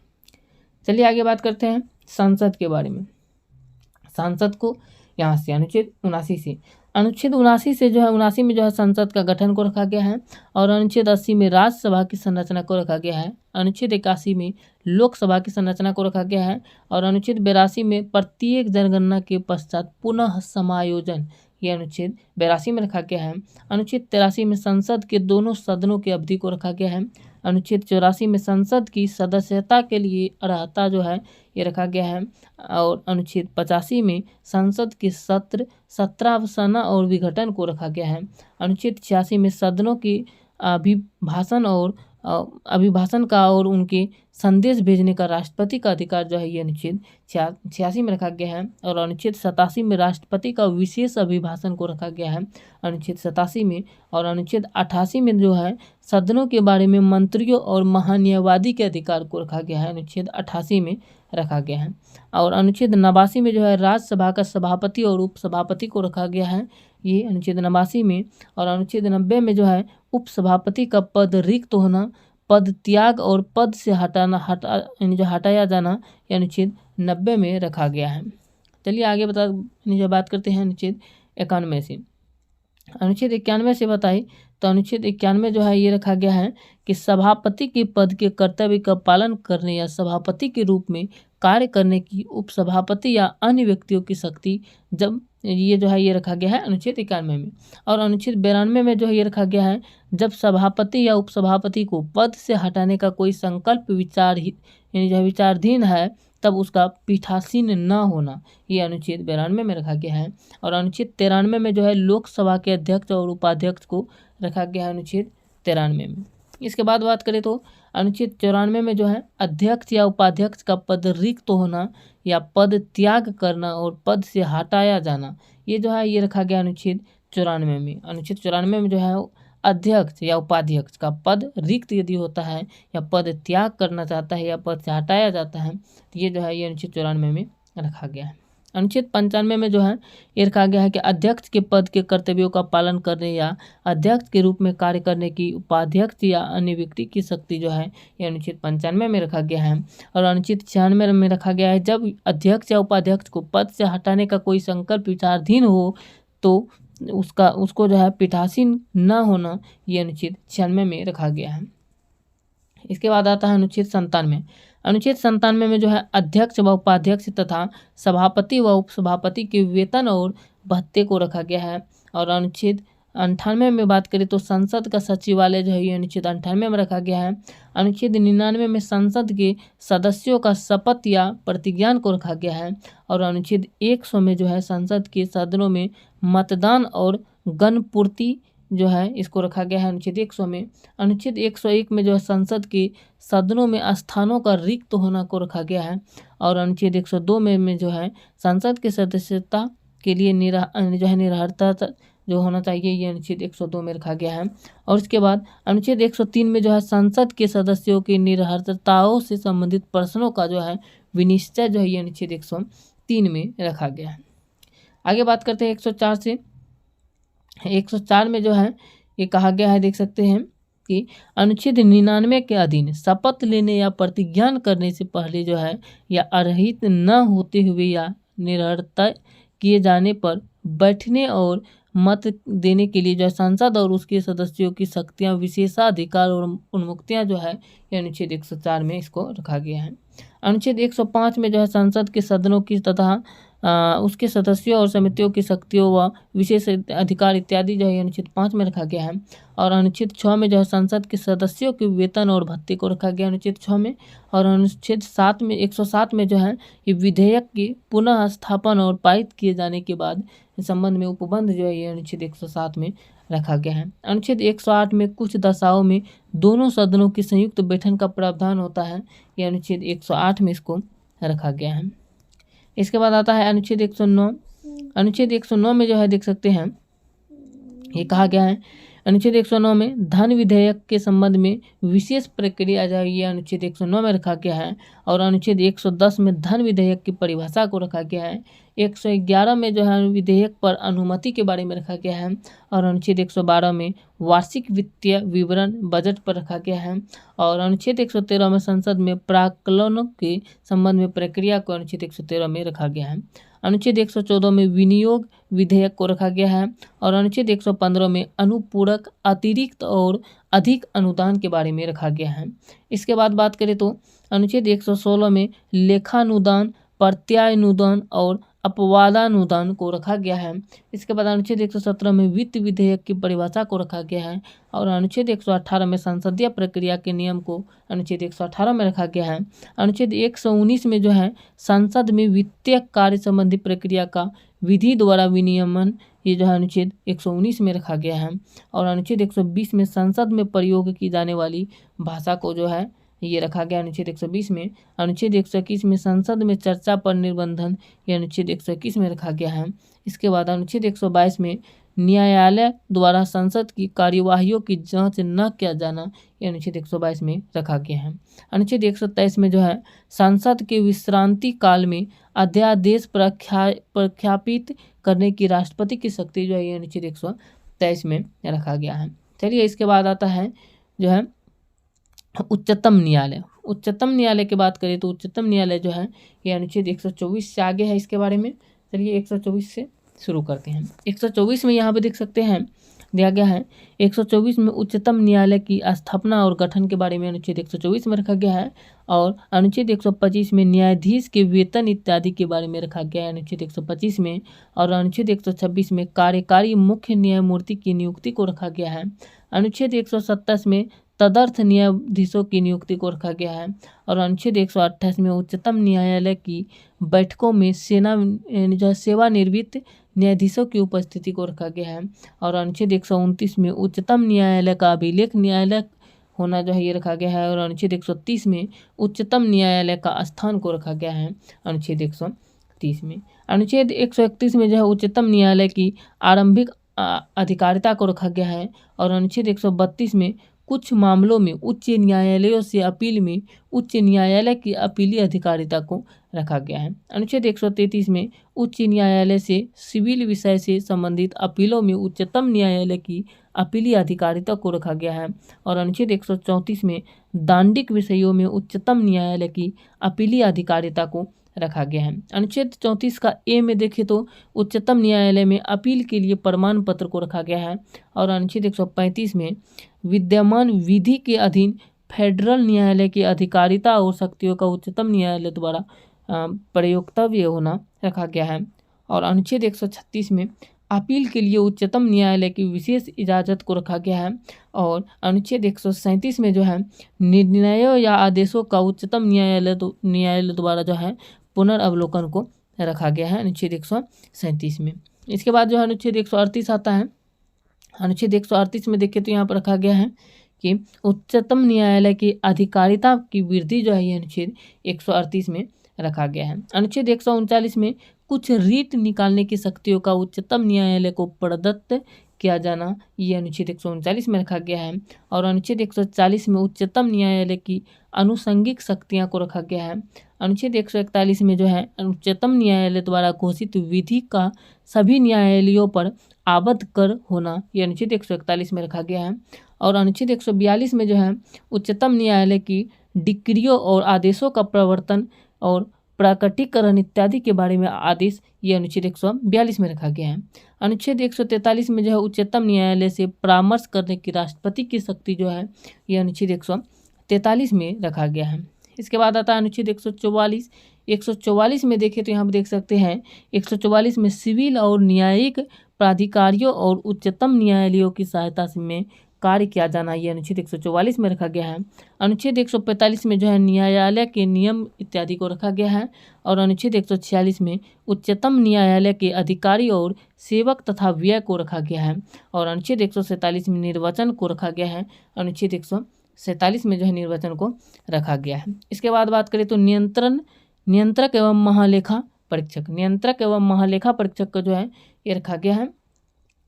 चलिए आगे बात करते हैं संसद के बारे में। संसद को यहाँ से अनुच्छेद 79 से जो है 79 में जो है संसद का गठन को रखा गया है और अनुच्छेद 80 में राज्यसभा की संरचना को रखा गया है। अनुच्छेद 81 में लोकसभा की संरचना को रखा गया है और अनुच्छेद 82 में प्रत्येक जनगणना के पश्चात पुनः समायोजन, ये अनुच्छेद 82 में रखा गया है। अनुच्छेद 83 में संसद के दोनों सदनों की अवधि को रखा गया है। अनुच्छेद 84 में संसद की सदस्यता के लिए अर्हता जो है ये रखा गया है और अनुच्छेद 85 में संसद के सत्र 17 अवसाना और विघटन को रखा गया है। अनुच्छेद 86 में सदनों की अभिभाषण का और उनके संदेश भेजने का राष्ट्रपति का अधिकार जो है ये अनुच्छेद 86 में रखा गया है और अनुच्छेद 87 में राष्ट्रपति का विशेष अभिभाषण को रखा गया है अनुच्छेद 87 में और अनुच्छेद 88 में जो है सदनों के बारे में मंत्रियों और महान्यायवादी के अधिकार को रखा गया है, अनुच्छेद 88 में रखा गया है और अनुच्छेद 89 में जो है राज्यसभा का सभापति और उपसभापति को रखा गया है, ये अनुच्छेद 89 में और अनुच्छेद 90 में जो है उपसभापति का पद रिक्त होना, पद त्याग और पद से हटाया जाना, ये अनुच्छेद 90 में रखा गया है। चलिए आगे बात करते हैं अनुच्छेद 91 से। अनुच्छेद 91 से बताइए तो अनुच्छेद 91 जो है ये रखा गया है कि सभापति के पद के कर्तव्य का पालन करने या सभापति के रूप में कार्य करने की उपसभापति या अन्य व्यक्तियों की शक्ति जब ये जो है ये रखा गया है अनुच्छेद 91 में और अनुच्छेद 92 में जो है ये रखा गया है जब सभापति या उपसभापति को पद से हटाने का कोई संकल्प विचाराधीन है तब उसका पीठासीन न होना, ये अनुच्छेद 92 में रखा गया है और अनुच्छेद 93 में जो है लोकसभा के अध्यक्ष और उपाध्यक्ष को रखा गया है अनुच्छेद 93 में। इसके बाद बात करें तो अनुच्छेद 94 में जो है अध्यक्ष या उपाध्यक्ष का पद रिक्त होना या पद त्याग करना और पद से हटाया जाना, ये जो है ये रखा गया अनुच्छेद 94 में। अनुच्छेद 94 में जो है अध्यक्ष या उपाध्यक्ष का पद रिक्त यदि होता है या पद त्याग करना चाहता है या पद से हटाया जाता है तो ये जो है ये अनुच्छेद 94 में रखा गया है। अनुच्छेद 95 में जो है ये रखा गया है कि अध्यक्ष के पद के कर्तव्यों का पालन करने या अध्यक्ष के रूप में कार्य करने की उपाध्यक्ष या अन्य व्यक्ति की शक्ति जो है ये अनुच्छेद 95 में रखा गया है और अनुच्छेद 96 में रखा गया है जब अध्यक्ष या उपाध्यक्ष को पद से हटाने का कोई संकल्प विचाराधीन हो तो उसको जो है पीठासीन न होना, ये अनुच्छेद 96 में रखा गया है। इसके बाद आता है अनुच्छेद 97। अनुच्छेद 97 में जो है अध्यक्ष व उपाध्यक्ष तथा सभापति व उपसभापति के वेतन और भत्ते को रखा गया है और अनुच्छेद 98 में बात करें तो संसद का सचिवालय जो है ये अनुच्छेद 98 में रखा गया है। अनुच्छेद 99 में संसद के सदस्यों का शपथ या प्रतिज्ञान को रखा गया है। और अनुच्छेद 100 में जो है संसद के सदनों में मतदान और गणपूर्ति जो है इसको रखा गया है अनुच्छेद 100 में। अनुच्छेद 101 में जो है संसद के सदनों में स्थानों का रिक्त होना को रखा गया है। और अनुच्छेद 102 में जो है संसद के सदस्यता के लिए निरर्हता जो होना चाहिए ये अनुच्छेद 102 में रखा गया है। और इसके बाद अनुच्छेद 103 में जो है संसद के सदस्यों की निरर्हताओं से संबंधित प्रश्नों का जो है विनिश्चय जो है ये अनुच्छेद 103 में रखा गया है। आगे बात करते हैं 104 से। 104 में जो है ये कहा गया है, देख सकते हैं कि अनुच्छेद 99 के अधीन शपथ लेने या प्रतिज्ञान करने से पहले जो है या अर्हित न होते हुए या निरर्हता किए जाने पर बैठने और मत देने के लिए जो है सांसद और उसके सदस्यों की शक्तियां, विशेषाधिकार और उन्मुक्तियां जो है ये अनुच्छेद 104 में इसको रखा गया है। अनुच्छेद 105 में जो है संसद के सदनों की तथा उसके सदस्यों और समितियों की शक्तियों व विशेष अधिकार इत्यादि जो है अनुच्छेद 5 में रखा गया है। और अनुच्छेद 6 में जो है संसद के सदस्यों के वेतन और भत्ते को रखा गया अनुच्छेद 6 में। और अनुच्छेद 7 में 107 में जो है ये विधेयक की पुनः स्थापन और पारित किए जाने के बाद इस संबंध में उपबंध जो है ये अनुच्छेद 107 में रखा गया है। अनुच्छेद 108 में कुछ दशाओं में दोनों सदनों की संयुक्त बैठक का प्रावधान होता है, ये अनुच्छेद 108 में इसको रखा गया है। इसके बाद आता है अनुच्छेद 109। अनुच्छेद 109 में जो है देख सकते हैं ये कहा गया है, अनुच्छेद 109 में धन विधेयक के संबंध में विशेष प्रक्रिया जो है ये अनुच्छेद 109 में रखा गया है। और अनुच्छेद 110 में धन विधेयक की परिभाषा को रखा गया है। 111 में जो है विधेयक पर अनुमति के बारे में रखा गया है। और अनुच्छेद 112 में वार्षिक वित्तीय विवरण बजट पर रखा गया है। और अनुच्छेद 113 में संसद में प्राक्कलनों के संबंध में प्रक्रिया को अनुच्छेद 113 में रखा गया है। अनुच्छेद 114 में विनियोग विधेयक को रखा गया है। और अनुच्छेद 115 में अनुपूरक, अतिरिक्त और अधिक अनुदान के बारे में रखा गया है। इसके बाद बात करें तो अनुच्छेद 116 में लेखानुदान, प्रत्यानुदान और अपवादानुदान को रखा गया है। इसके बाद अनुच्छेद 117 में वित्त विधेयक की परिभाषा को रखा गया है। और अनुच्छेद 118 में संसदीय प्रक्रिया के नियम को अनुच्छेद 118 में रखा गया है। अनुच्छेद 119 में जो है संसद में वित्तीय कार्य संबंधी प्रक्रिया का विधि द्वारा विनियमन ये जो है अनुच्छेद 119 में रखा गया है। और अनुच्छेद 120 में संसद में प्रयोग की जाने वाली भाषा को जो है ये रखा गया अनुच्छेद 120 में। अनुच्छेद 121 में संसद में चर्चा पर निर्बंधन ये अनुच्छेद 121 में रखा गया है। इसके बाद अनुच्छेद 122 में न्यायालय द्वारा संसद की कार्यवाहियों की जांच न किया जाना ये अनुच्छेद 122 में रखा गया है। अनुच्छेद 123 में जो है संसद के विश्रांति काल में अध्यादेश प्रख्यापित करने की राष्ट्रपति की शक्ति जो है ये अनुच्छेद 123 में रखा गया है। चलिए इसके बाद आता है जो है उच्चतम न्यायालय। उच्चतम न्यायालय की बात करें तो उच्चतम न्यायालय जो है ये अनुच्छेद 124 से आगे है इसके बारे में। चलिए 124 से शुरू करते हैं। 124 में यहाँ पे देख सकते हैं दिया गया है 124 में उच्चतम न्यायालय की स्थापना और गठन के बारे में अनुच्छेद 124 में रखा गया है। और अनुच्छेद 125 में न्यायाधीश के वेतन इत्यादि के बारे में रखा गया है अनुच्छेद 125 में। और अनुच्छेद 126 में कार्यकारी मुख्य न्यायमूर्ति की नियुक्ति को रखा गया है। अनुच्छेद 127 में तदर्थ न्यायाधीशों की नियुक्ति को रखा गया है। और अनुच्छेद 128 में उच्चतम न्यायालय की बैठकों में सेवानिवृत्त न्यायाधीशों की उपस्थिति को रखा गया है। और अनुच्छेद 129 में उच्चतम न्यायालय का अभिलेख न्यायालय होना जो है ये रखा गया है। और अनुच्छेद 130 में उच्चतम न्यायालय का स्थान को रखा गया है अनुच्छेद 130 में। अनुच्छेद 131 में जो है उच्चतम न्यायालय की आरंभिक अधिकारिता को रखा गया है। और अनुच्छेद 132 में कुछ मामलों में उच्च न्यायालयों से अपील में उच्च न्यायालय की अपीली अधिकारिता को रखा गया है। अनुच्छेद 133 में उच्च न्यायालय से सिविल विषय से संबंधित अपीलों में उच्चतम न्यायालय की अपीली अधिकारिता को रखा गया है। और अनुच्छेद 134 में दांडिक विषयों में उच्चतम न्यायालय की अपीली अधिकारिता को रखा गया है। अनुच्छेद 34 का ए में देखें तो उच्चतम न्यायालय में अपील के लिए प्रमाण पत्र को रखा गया है। और अनुच्छेद 135 में विद्यमान विधि के अधीन फेडरल न्यायालय की अधिकारिता और शक्तियों का उच्चतम न्यायालय द्वारा प्रयोक्तव्य होना रखा गया है। और अनुच्छेद 136 में अपील के लिए उच्चतम न्यायालय की विशेष इजाज़त को रखा गया है। और अनुच्छेद 137 में जो है निर्णयों या आदेशों का उच्चतम न्यायालय द्वारा जो है पुनर्वलोकन को रखा गया है अनुच्छेद 137 में। इसके बाद जो है अनुच्छेद 138 आता है। अनुच्छेद 138 में देखें तो यहाँ पर रखा गया है कि उच्चतम न्यायालय की अधिकारिता की वृद्धि जो है ये अनुच्छेद 138 में रखा गया है। अनुच्छेद 139 में कुछ रीट निकालने की शक्तियों का उच्चतम न्यायालय को प्रदत्त किया जाना, ये अनुच्छेद 139 में रखा गया है। और अनुच्छेद 140 में उच्चतम न्यायालय की आनुषंगिक शक्तियां को रखा गया है। अनुच्छेद 141 में जो है उच्चतम न्यायालय द्वारा घोषित विधि का सभी न्यायालयों पर आबद्ध कर होना, ये अनुच्छेद 141 में रखा गया है। और अनुच्छेद 142 में जो है उच्चतम न्यायालय की डिक्रियों और आदेशों का प्रवर्तन और प्रकटीकरण इत्यादि के बारे में आदेश, ये अनुच्छेद 142 में रखा गया है। अनुच्छेद 143 में जो है उच्चतम न्यायालय से परामर्श करने की राष्ट्रपति की शक्ति जो है ये अनुच्छेद 143 में रखा गया है। इसके बाद आता है अनुच्छेद 144। 144 में देखें तो यहाँ पर देख सकते हैं 144 में सिविल और न्यायिक प्राधिकारियों और उच्चतम न्यायालयों की सहायता में कार्य किया जाना, ये अनुच्छेद 144 में रखा गया है। अनुच्छेद 145 में जो है न्यायालय के नियम इत्यादि को रखा गया है। और अनुच्छेद 146 में उच्चतम न्यायालय के अधिकारी और सेवक तथा व्यय को रखा गया है। और अनुच्छेद 147 में निर्वाचन को रखा गया है। अनुच्छेद 147 में जो है निर्वाचन को रखा गया है। इसके बाद बात करें तो नियंत्रक एवं महालेखा परीक्षक, नियंत्रक एवं महालेखा परीक्षक का जो है ये रखा गया है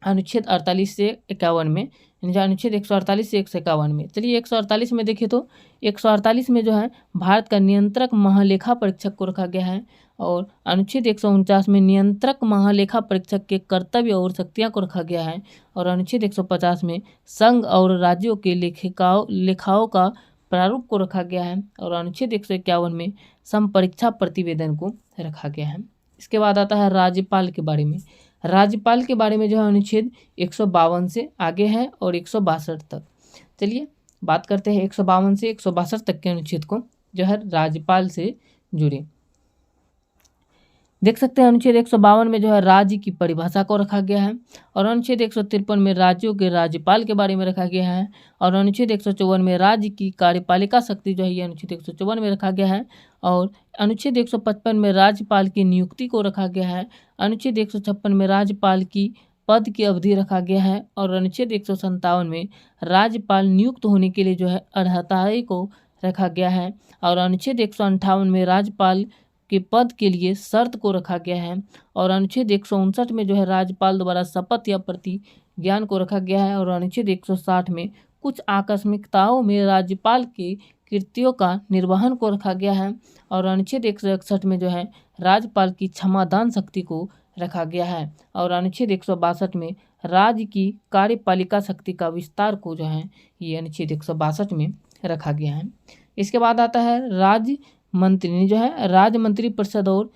अनुच्छेद 48 से 51 में, अनुच्छेद 148 से 151 में। चलिए 148 में देखिए तो 148 में जो है भारत का नियंत्रक महालेखा परीक्षक को रखा गया है। और अनुच्छेद 149 में नियंत्रक महालेखा परीक्षक के कर्तव्य और शक्तियां को रखा गया है। और अनुच्छेद 150 में संघ और राज्यों के लेखाओं का प्रारूप को रखा गया है। और अनुच्छेद 151 में समपरीक्षा प्रतिवेदन को रखा गया है। इसके बाद आता है राज्यपाल के बारे में। राज्यपाल के बारे में जो है अनुच्छेद 152 से आगे है और 162 तक। चलिए बात करते हैं 152 से 162 तक के अनुच्छेद को जो है राज्यपाल से जुड़े। देख सकते हैं अनुच्छेद 152 में जो है राज्य की परिभाषा को रखा गया है। और अनुच्छेद 153 में राज्यों के राज्यपाल के बारे में रखा गया है। और अनुच्छेद 154 में राज्य की कार्यपालिका शक्ति जो है ये अनुच्छेद 154 में रखा गया है। और अनुच्छेद 155 में राज्यपाल की नियुक्ति को रखा गया है। अनुच्छेद 156 में राज्यपाल की पद की अवधि रखा गया है। और अनुच्छेद 157 में राज्यपाल नियुक्त होने के लिए जो है अर्हताएं को रखा गया है। और अनुच्छेद 158 में राज्यपाल के पद के लिए शर्त को रखा गया है। और अनुच्छेद 159 में जो है राज्यपाल द्वारा शपथ या प्रतिज्ञान को रखा गया है। और अनुच्छेद 160 में कुछ आकस्मिकताओं में राज्यपाल के कृत्यों का निर्वहन को रखा गया है। और अनुच्छेद 161 में जो है राज्यपाल की क्षमादान शक्ति को रखा गया है। और अनुच्छेद 162 में राज्य की कार्यपालिका शक्ति का विस्तार को जो है ये अनुच्छेद 162 में रखा गया है। इसके बाद आता है राज्य मंत्री जो है राज्य मंत्री परिषद और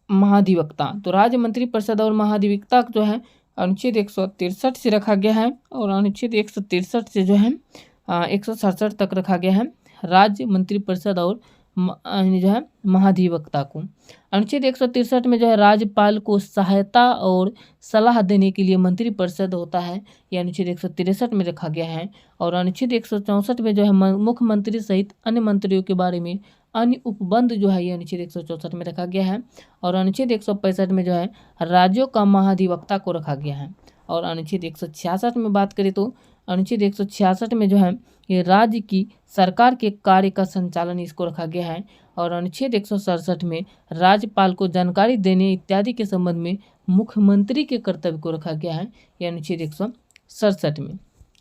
महाधिवक्ता। तो राज्य मंत्री परिषद और महाधिवक्ता जो है अनुच्छेद 163 से रखा गया है। और अनुच्छेद 163 से जो है 167 तक रखा गया है राज्य मंत्री परिषद और जो है महाधिवक्ता को। अनुच्छेद 163 में जो है राज्यपाल को सहायता और सलाह देने के लिए मंत्री परिषद होता है, यह अनुच्छेद 163 में रखा गया है। और अनुच्छेद 164 में जो है मुख्यमंत्री सहित अन्य मंत्रियों के बारे में अन्य उपबंध जो है ये अनुच्छेद 164 में रखा गया है। और अनुच्छेद 165 में जो है राज्यों का महाधिवक्ता को रखा गया है। और अनुच्छेद 166 में बात करें तो अनुच्छेद 166 में जो है ये राज्य की सरकार के कार्य का संचालन इसको रखा गया है। और अनुच्छेद 167 में राज्यपाल को जानकारी देने इत्यादि के संबंध में मुख्यमंत्री के कर्तव्य को रखा गया है, यह अनुच्छेद 167 में।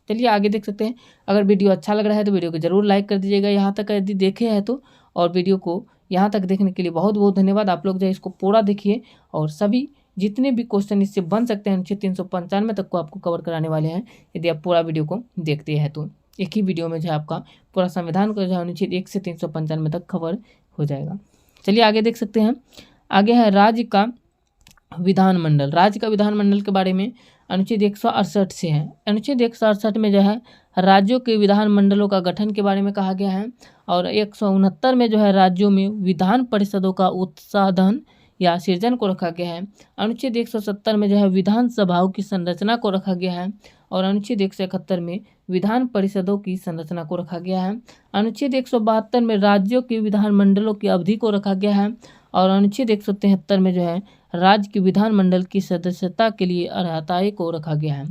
चलिए आगे देख सकते हैं। अगर वीडियो अच्छा लग रहा है तो वीडियो को जरूर लाइक कर दीजिएगा यहाँ तक यदि देखे हैं तो। और वीडियो को यहाँ तक देखने के लिए बहुत बहुत धन्यवाद। आप लोग जो है इसको पूरा देखिए और सभी जितने भी क्वेश्चन इससे बन सकते हैं अनुच्छेद 395 तक को आपको कवर कराने वाले हैं यदि आप पूरा वीडियो को देखते हैं तो। एक ही वीडियो में जो है आपका पूरा संविधान का जो है अनुच्छेद 1 से 395 तक कवर हो जाएगा। चलिए आगे देख सकते हैं। आगे है राज्य का विधानमंडल। राज्य का विधानमंडल के बारे में अनुच्छेद 168 से है। अनुच्छेद 168 में जो है राज्यों के विधानमंडलों का गठन के बारे में कहा गया है। और 169 में जो है राज्यों में विधान परिषदों का उत्साधन या सृजन को रखा गया है। अनुच्छेद 170 में जो है विधानसभाओं की संरचना को रखा गया है और अनुच्छेद 171 में विधान परिषदों की संरचना को रखा गया है। अनुच्छेद 172 में राज्यों के विधानमंडलों की अवधि को रखा गया है और अनुच्छेद 173 में जो है राज्य के विधानमंडल की सदस्यता के लिए अर्हताएं को रखा गया है।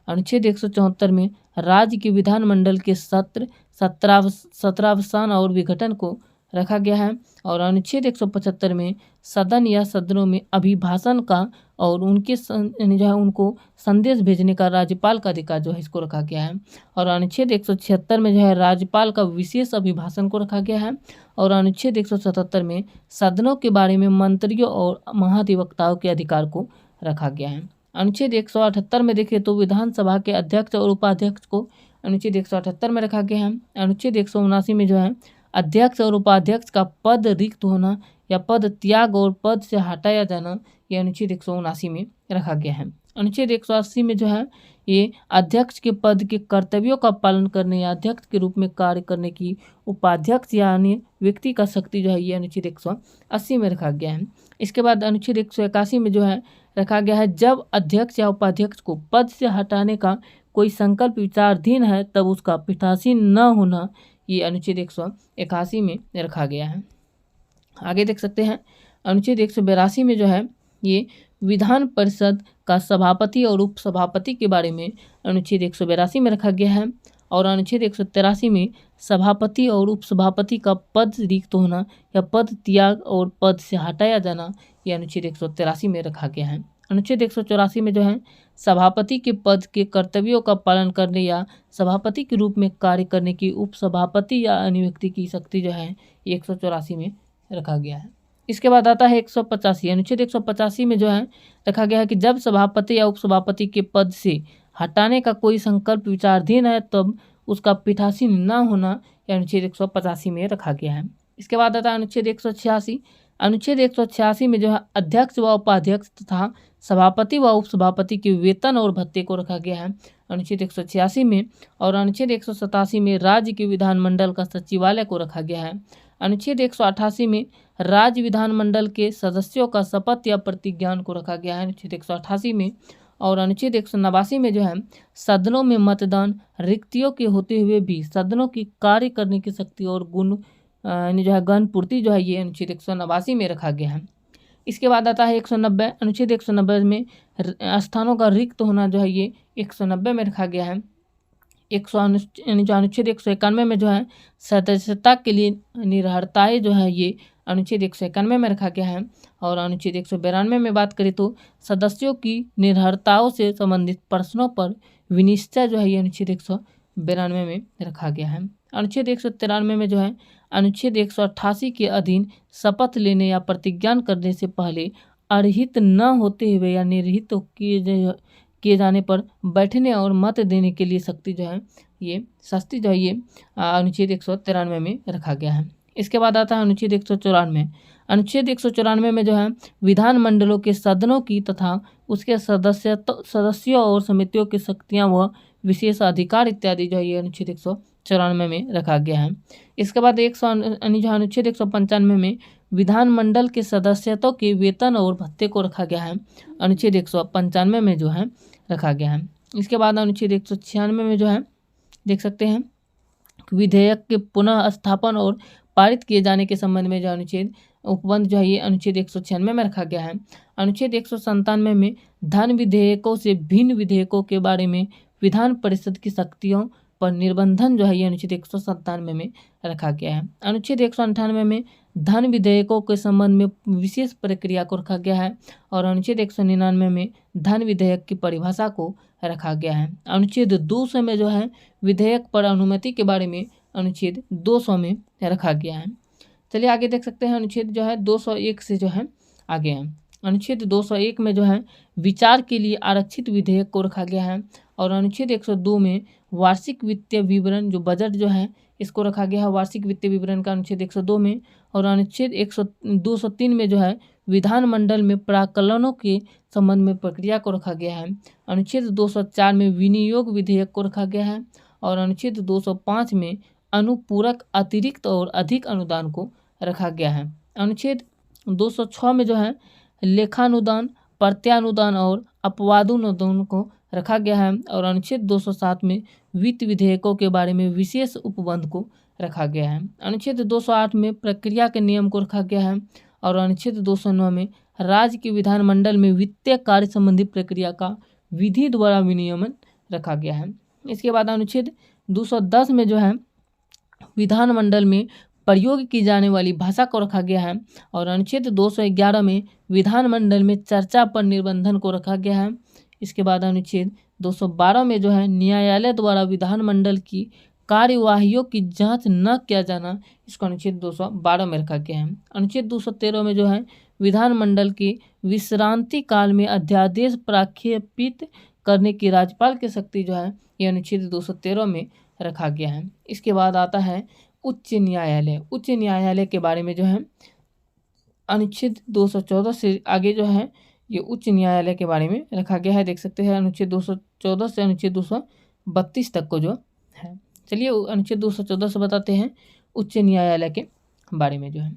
अनुच्छेद 174 में राज्य के विधानमंडल के सत्र सत्रावसान और विघटन को रखा गया है और अनुच्छेद 175 में सदन या सदनों में अभिभाषण का और उनके जो है उनको संदेश भेजने का राज्यपाल का अधिकार जो है इसको रखा गया है और अनुच्छेद 176 में जो है राज्यपाल का विशेष अभिभाषण को रखा गया है और अनुच्छेद 177 में सदनों के बारे में मंत्रियों और महाधिवक्ताओं के अधिकार को रखा गया है। अनुच्छेद 178 में देखिए तो विधानसभा के अध्यक्ष और उपाध्यक्ष को अनुच्छेद 178 में रखा गया है। अनुच्छेद 179 में जो है अध्यक्ष और उपाध्यक्ष का पद रिक्त होना या पद त्याग और पद से हटाया जाना यह अनुच्छेद 179 में रखा गया है। अनुच्छेद 180 में जो है ये अध्यक्ष के पद के कर्तव्यों का पालन करने या अध्यक्ष के रूप में कार्य करने की उपाध्यक्ष या अन्य व्यक्ति का शक्ति जो है ये अनुच्छेद 180 में रखा गया है। इसके बाद अनुच्छेद 181 में जो है रखा गया है जब अध्यक्ष या उपाध्यक्ष को पद से हटाने का कोई संकल्प विचाराधीन है तब उसका पीठासीन न होना ये अनुच्छेद 181 में रखा गया है। आगे देख सकते हैं अनुच्छेद 182 में जो है ये विधान परिषद का सभापति और उपसभापति के बारे में अनुच्छेद 182 में रखा गया है और अनुच्छेद 183 में सभापति और उपसभापति का पद रिक्त होना या पद त्याग और पद से हटाया जाना यह अनुच्छेद 183 में रखा गया है। अनुच्छेद 184 में जो है सभापति के पद के कर्तव्यों का पालन करने या सभापति के रूप में कार्य करने की उपसभापति या अन्य व्यक्ति की शक्ति जो है ये 184 में रखा गया है। इसके बाद आता है 185। अनुच्छेद 185 में जो है रखा गया है कि जब सभापति या उपसभापति के पद से हटाने का कोई संकल्प विचाराधीन है तब उसका पीठासीन न होना यह अनुच्छेद 185 में रखा गया है। इसके बाद आता है अनुच्छेद 186। अनुच्छेद 186 में जो है अध्यक्ष व उपाध्यक्ष तथा सभापति व उपसभापति के वेतन और भत्ते को रखा गया है अनुच्छेद 186 में और अनुच्छेद 187 में राज्य के विधानमंडल का सचिवालय को रखा गया है। अनुच्छेद 188 में राज्य विधानमंडल के सदस्यों का शपथ या प्रतिज्ञान को रखा गया है अनुच्छेद 188 में और अनुच्छेद 189 में जो है सदनों में मतदान रिक्तियों के होते हुए भी सदनों की कार्य करने की शक्ति और गुण जो है गण पूर्ति जो है ये अनुच्छेद 189 में रखा गया है। इसके बाद आता है 190। अनुच्छेद 190 में स्थानों का रिक्त होना जो है ये 190 में रखा गया है। अनुच्छेद 191 में जो है सदस्यता के लिए निर्हरताएं जो है ये अनुच्छेद 191 में रखा गया है और अनुच्छेद 192 में बात करें तो सदस्यों की निर्हरताओं से संबंधित प्रश्नों पर विनिश्चय जो है ये अनुच्छेद 192 में रखा गया है। अनुच्छेद 193 में जो है अनुच्छेद 188 के अधीन शपथ लेने या प्रतिज्ञान करने से पहले अर्हित न होते हुए या निर्हित किए जाने पर बैठने और मत देने के लिए शक्ति जो है ये शक्ति जो है ये अनुच्छेद 193 में रखा गया है। इसके बाद आता है अनुच्छेद 194। अनुच्छेद 194 में जो है विधानमंडलों के सदनों की तथा उसके सदस्यों और समितियों की शक्तियाँ व विशेष अधिकार इत्यादि जो है ये अनुच्छेद 194 में रखा गया है। इसके बाद अनुच्छेद 195 में विधानमंडल के सदस्यों के वेतन और भत्ते को रखा गया है अनुच्छेद 195 में जो है रखा गया है। इसके बाद अनुच्छेद 196 में जो है देख सकते हैं विधेयक के पुनः स्थापन और पारित किए जाने के संबंध में जो अनुच्छेद उपबंध जो है ये अनुच्छेद 196 में रखा गया है। अनुच्छेद 197 में धन विधेयकों से भिन्न विधेयकों के बारे में विधान परिषद की शक्तियों पर निर्बंधन जो है ये अनुच्छेद 197 में रखा गया है। अनुच्छेद 198 में धन विधेयकों के संबंध में विशेष प्रक्रिया को रखा गया है और अनुच्छेद 199 में धन विधेयक की परिभाषा को रखा गया है। अनुच्छेद 200 में जो है विधेयक पर अनुमति के बारे में अनुच्छेद 200 में रखा गया है। चलिए आगे देख सकते हैं अनुच्छेद जो है 201 से जो है आगे हैं। अनुच्छेद 201 में जो है विचार के लिए आरक्षित विधेयक को रखा गया है और अनुच्छेद 102 में वार्षिक वित्तीय विवरण जो बजट जो है इसको रखा गया है वार्षिक वित्तीय विवरण का अनुच्छेद 102 में और अनुच्छेद 203 में जो है विधानमंडल में प्राक्कलनों के संबंध में प्रक्रिया को रखा गया है। अनुच्छेद 204 में विनियोग विधेयक को रखा गया है और अनुच्छेद 205 में अनुपूरक अतिरिक्त और अधिक अनुदान को रखा गया है। अनुच्छेद 206 में जो है लेखानुदान, प्रत्यानुदान और अपवादानुदान को रखा गया है। और अनुच्छेद 207 में वित्त विधेयकों के बारे में विशेष उपबंध को रखा गया है। अनुच्छेद 208 में प्रक्रिया के नियम को रखा गया है। और अनुच्छेद 209 में राज्य के विधानमंडल में वित्तीय कार्य संबंधी प्रक्रिया का विधि द्वारा विनियमन रखा गया है। इसके बाद अनुच्छेद 210 में जो है विधानमंडल में प्रयोग की जाने वाली भाषा को रखा गया है। और अनुच्छेद 211 में विधानमंडल में चर्चा पर निर्बंधन को रखा गया है। इसके बाद अनुच्छेद 212 में जो है न्यायालय द्वारा विधानमंडल की कार्यवाहियों की जांच न किया जाना, इसको अनुच्छेद 212 में रखा गया है। अनुच्छेद 213 में जो है विधानमंडल के विश्रांति काल में अध्यादेश प्रख्यापित करने की राज्यपाल की शक्ति जो है ये अनुच्छेद 213 में रखा गया है। इसके बाद आता है उच्च न्यायालय। उच्च न्यायालय के बारे में जो है अनुच्छेद 214 से आगे जो है ये उच्च न्यायालय के बारे में रखा गया है। देख सकते हैं अनुच्छेद 214 से अनुच्छेद 232 तक को जो है। चलिए अनुच्छेद 214 से बताते हैं उच्च न्यायालय के बारे में जो है।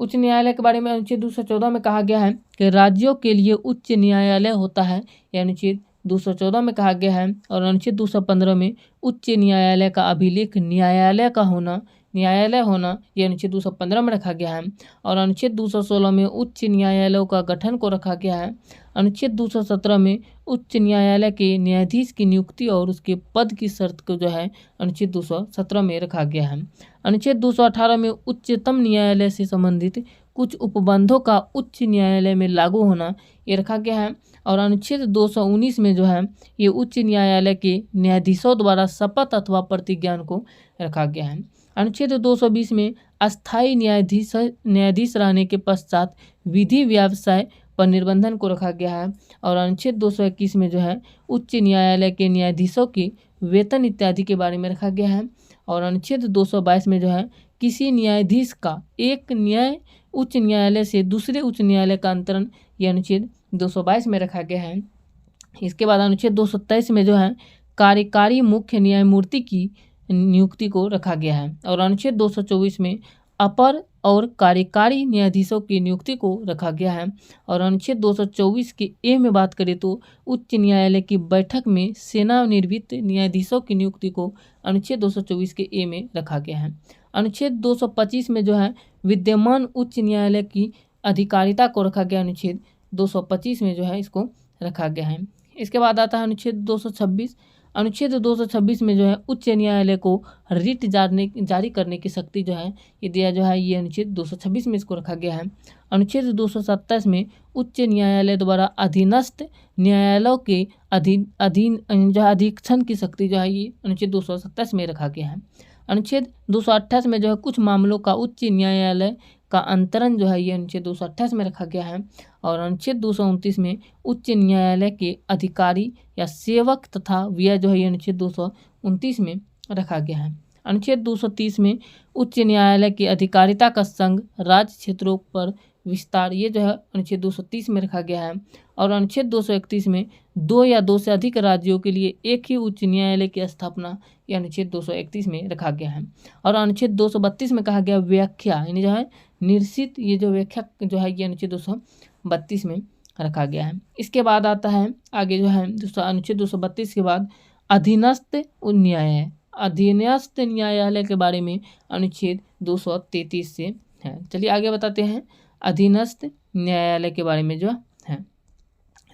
उच्च न्यायालय के बारे में अनुच्छेद 214 में कहा गया है कि राज्यों के लिए उच्च न्यायालय होता है, यह अनुच्छेद 214 में कहा गया है। और अनुच्छेद 215 में उच्च न्यायालय का अभिलेख न्यायालय होना यह अनुच्छेद 215 में रखा गया है। और अनुच्छेद 216 में उच्च न्यायालयों का गठन को रखा गया है। अनुच्छेद 217 में उच्च न्यायालय के न्यायाधीश की नियुक्ति और उसके पद की शर्त को जो है अनुच्छेद 217 में रखा गया है। अनुच्छेद 218 में उच्चतम न्यायालय से संबंधित कुछ उपबंधों का उच्च न्यायालय में लागू होना ये रखा गया है। और अनुच्छेद 219 में जो है ये उच्च न्यायालय के न्यायाधीशों द्वारा शपथ अथवा प्रतिज्ञान को रखा गया है। अनुच्छेद 220 में अस्थायी न्यायाधीश रहने के पश्चात विधि व्यवसाय पर निर्बंधन को रखा गया है। और अनुच्छेद 221 में जो है उच्च न्यायालय के न्यायाधीशों के वेतन इत्यादि के बारे में रखा गया है। और अनुच्छेद 222 में जो है किसी न्यायाधीश का एक उच्च न्यायालय से दूसरे उच्च न्यायालय का अंतरण यह अनुच्छेद 222 में रखा गया है। इसके बाद अनुच्छेद 223 में जो है कार्यकारी मुख्य न्यायमूर्ति की नियुक्ति को रखा गया है। और अनुच्छेद 224 में अपर और कार्यकारी न्यायाधीशों की नियुक्ति को रखा गया है। और अनुच्छेद 224 के ए में बात करें तो उच्च न्यायालय की बैठक में सेवानिवृत्त न्यायाधीशों की नियुक्ति को अनुच्छेद 224 के ए में रखा गया है। अनुच्छेद 225 में जो है विद्यमान उच्च न्यायालय की अधिकारिता को रखा गया, अनुच्छेद 225 में जो है इसको रखा गया है। इसके बाद आता है अनुच्छेद 226। अनुच्छेद 226 में जो है उच्च न्यायालय को रिट जारी करने की शक्ति जो है ये दिया जो है, ये अनुच्छेद 226 में इसको रखा गया है। अनुच्छेद 227 में उच्च न्यायालय द्वारा अधीनस्थ न्यायालयों के अधीन जो अधीक्षण की शक्ति जो है ये अनुच्छेद 227 में रखा गया है। अनुच्छेद 228 में जो है कुछ मामलों का उच्च न्यायालय का अंतरण जो है ये अनुच्छेद 228 में रखा गया है। और अनुच्छेद 229 में उच्च न्यायालय के अधिकारी या सेवक तथा व्यय जो है ये अनुच्छेद 229 में रखा गया है। अनुच्छेद 230 में उच्च न्यायालय की अधिकारिता का संघ राज्य क्षेत्रों पर विस्तार ये जो है अनुच्छेद 230 में रखा गया है। और अनुच्छेद 231 में 2 या 2 से अधिक राज्यों के लिए एक ही उच्च न्यायालय की स्थापना ये अनुच्छेद 231 में रखा गया है। और अनुच्छेद 232 में कहा गया व्याख्या यानी जो है निर्सित ये जो व्याख्या जो है ये अनुच्छेद 232 में रखा गया है। इसके बाद आता है आगे जो है अनुच्छेद 232 के बाद अधीनस्थ न्यायालय के बारे में अनुच्छेद 233 से है। चलिए आगे बताते हैं अधीनस्थ न्यायालय के बारे में जो है।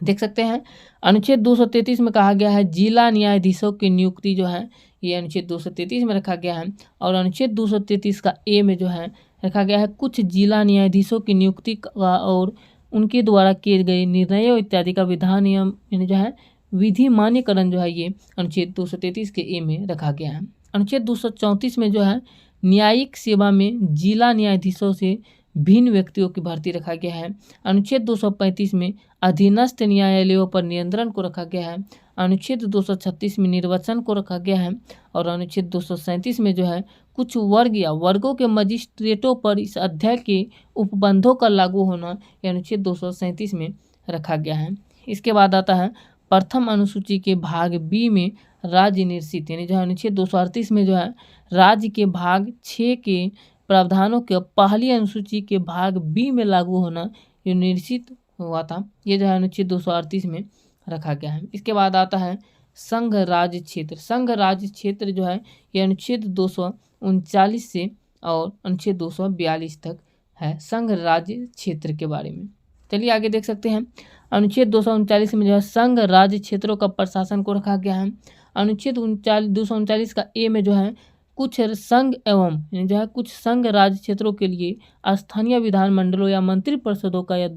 देख सकते हैं अनुच्छेद 233 में कहा गया है जिला न्यायाधीशों की नियुक्ति जो है ये अनुच्छेद 233 में रखा गया है। और अनुच्छेद 233 का ए में जो है रखा गया है कुछ जिला न्यायाधीशों की नियुक्ति का और उनके द्वारा किए गए निर्णयों इत्यादि का विधान नियम यानी जो है विधि मान्यकरण जो है ये अनुच्छेद 233 के ए में रखा गया है। अनुच्छेद 234 में जो है न्यायिक सेवा में जिला न्यायाधीशों से भिन्न व्यक्तियों की भर्ती रखा गया है। अनुच्छेद 235 में अधीनस्थ न्यायालयों पर नियंत्रण को रखा गया है। अनुच्छेद 236 में निर्वाचन को रखा गया है। और अनुच्छेद 237 में जो है कुछ वर्ग या वर्गों के मजिस्ट्रेटों पर इस अध्याय के उपबंधों का लागू होना यह अनुच्छेद 237 में रखा गया है। इसके बाद आता है प्रथम अनुसूची के भाग बी में राज्य निर्सित यानी जो है अनुच्छेद 238 में जो है राज्य के भाग 6 के प्रावधानों के पहली अनुसूची के भाग बी में लागू होना ये निश्चित हुआ था। ये जो है अनुच्छेद 238 में रखा गया है। इसके बाद आता है संघ राज्य क्षेत्र। संघ राज्य क्षेत्र जो है ये अनुच्छेद 239 से और अनुच्छेद 242 तक है संघ राज्य क्षेत्र के बारे में। चलिए आगे देख सकते हैं। अनुच्छेद 239 में जो है संघ राज्य क्षेत्रों का प्रशासन को रखा गया है। अनुच्छेद 239 का ए में जो है कुछ संघ एवं जो है कुछ संघ राज्य क्षेत्रों के लिए स्थानीय विधानमंडलों या मंत्रि परिषदों का या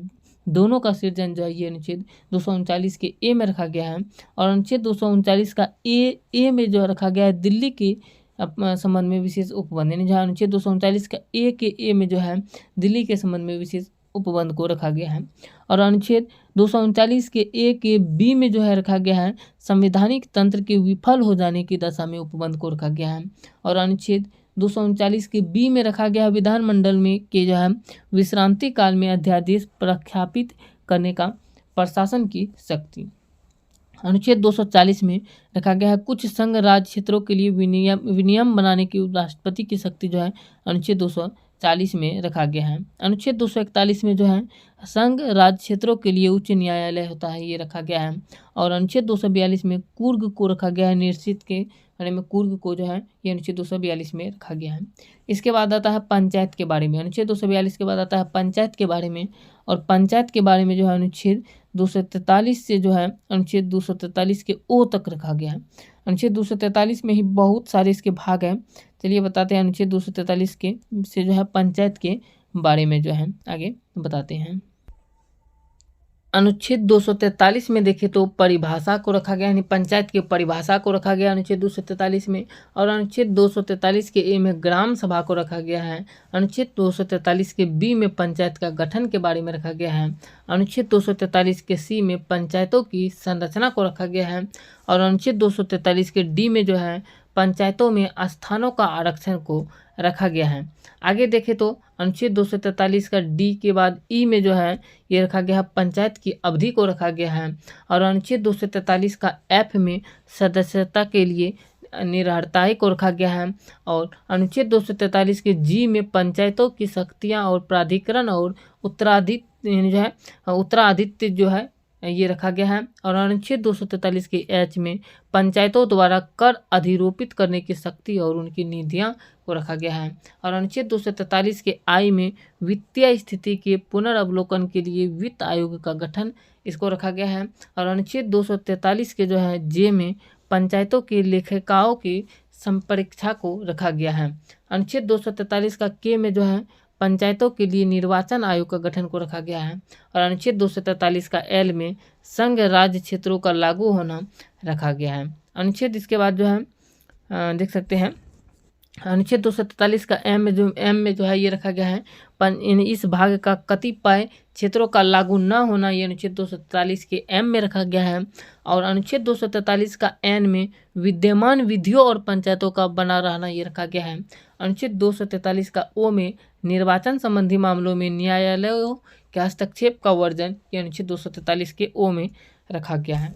दोनों का सृजन जो है ये अनुच्छेद 239 के ए में रखा गया है। और अनुच्छेद 239 का ए में जो रखा गया है दिल्ली के संबंध में विशेष उपबंध, यानी जहाँ अनुच्छेद 239 का ए में जो है दिल्ली के संबंध में विशेष उपबंध को रखा गया है। और अनुच्छेद 239 के ए के बी में जो है रखा गया है संवैधानिक तंत्र के विफल हो जाने की दशा में उपबंध को रखा गया है। और अनुच्छेद 239 के बी में रखा गया है विधानमंडल में के जो है विश्रांति काल में अध्यादेश प्रख्यापित करने का प्रशासन की शक्ति। अनुच्छेद 240 में रखा गया है कुछ संघ राज्य क्षेत्रों के लिए विनियम बनाने की राष्ट्रपति की शक्ति जो है अनुच्छेद 240 में रखा गया है। अनुच्छेद 241 में जो है संघ राज्य क्षेत्रों के लिए उच्च न्यायालय होता है, ये रखा गया है। और अनुच्छेद 242 में कुर्ग को रखा गया है निश्चित के बारे में, कुर्ग को जो है ये अनुच्छेद 242 में रखा गया है। इसके बाद आता है पंचायत के बारे में। अनुच्छेद 242 के बाद आता है पंचायत के बारे में। और पंचायत के बारे में जो है अनुच्छेद 243 से जो है अनुच्छेद 243 के ओ तक रखा गया है। अनुच्छेद 243 में ही बहुत सारे इसके भाग हैं। चलिए बताते हैं अनुच्छेद 243 के से जो है पंचायत के बारे में जो है आगे बताते हैं। अनुच्छेद 243 में देखें तो परिभाषा को रखा गया, यानी पंचायत की परिभाषा को रखा गया अनुच्छेद 243 में। और अनुच्छेद 243 के ए में ग्राम सभा को रखा गया है। अनुच्छेद 243 के बी में पंचायत का गठन के बारे में रखा गया है। अनुच्छेद 243 के सी में पंचायतों की संरचना को रखा गया है। और अनुच्छेद 243 के डी में जो है पंचायतों में स्थानों का आरक्षण को रखा गया है। आगे देखें तो अनुच्छेद 243 का डी के बाद ई में जो है ये रखा गया है पंचायत की अवधि को रखा गया है। और अनुच्छेद 243 का एफ में सदस्यता के लिए निरहरताई को रखा गया है। और अनुच्छेद 243 के जी में पंचायतों की शक्तियाँ और प्राधिकरण और उत्तराधित्य जो है ये रखा गया है। और अनुच्छेद 243 के एच में पंचायतों द्वारा कर अधिरोपित करने की शक्ति और उनकी निधियां को रखा गया है। और अनुच्छेद 243 के आई में वित्तीय स्थिति के पुनर्अवलोकन के लिए वित्त आयोग का गठन इसको रखा गया है। और अनुच्छेद 243 के जो है जे में पंचायतों के लेखाकारों की संपरीक्षा को रखा गया है। अनुच्छेद 243 का के में जो है पंचायतों के लिए निर्वाचन आयोग का गठन को रखा गया है। और अनुच्छेद 243 का एल में संघ राज्य क्षेत्रों का लागू होना रखा गया है। अनुच्छेद इसके बाद जो है देख सकते हैं अनुच्छेद 243 का एम में जो है ये रखा गया है इस भाग का कतिपय क्षेत्रों का लागू न होना, ये अनुच्छेद 243 के एम में रखा गया है। और अनुच्छेद 243 का एन में विद्यमान विधियों और पंचायतों का बना रहना ये रखा गया है। अनुच्छेद 243 का ओ में निर्वाचन संबंधी मामलों में न्यायालयों के हस्तक्षेप का वर्जन, ये अनुच्छेद 243 के ओ में रखा गया है।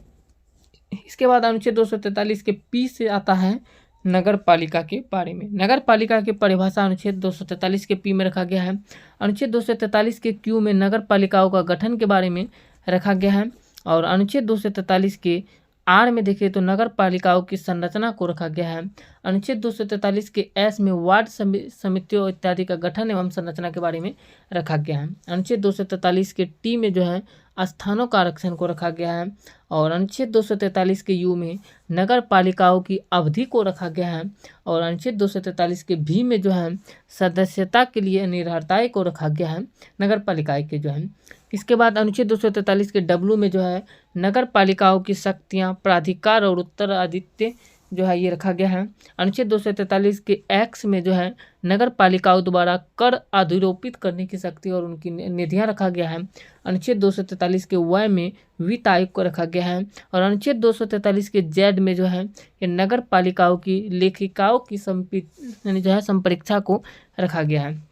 इसके बाद अनुच्छेद 243 के पी से आता है नगर पालिका के बारे में। नगर पालिका की परिभाषा अनुच्छेद 243 के पी में रखा गया है। अनुच्छेद 243 के क्यू में नगर पालिकाओं का गठन के बारे में रखा गया है। और अनुच्छेद 243 के आर में देखें तो नगर पालिकाओं की संरचना को रखा गया है। अनुच्छेद 243 के एस में वार्ड समितियों इत्यादि का गठन एवं संरचना के बारे में रखा गया है। अनुच्छेद 243 के टी में जो है स्थानों का आरक्षण को रखा गया है। और अनुच्छेद 243 के यू में नगर पालिकाओं की अवधि को रखा गया है। और अनुच्छेद 243 के भी में जो है सदस्यता के लिए निरहरताई को रखा गया है नगर पालिकाएं के जो है। इसके बाद अनुच्छेद 243 के डब्ल्यू में जो है नगर पालिकाओं की शक्तियाँ, प्राधिकार और उत्तराधित्य जो है ये रखा गया है। अनुच्छेद 243 के एक्स में जो है नगर पालिकाओं द्वारा कर अधिरोपित करने की शक्ति और उनकी निधियां रखा गया है। अनुच्छेद 243 के वाई में वित्त आयोग को रखा गया है। और अनुच्छेद 243 के जेड में जो है ये नगर पालिकाओं की लेखिकाओं की जो है संपरीक्षा को रखा गया है।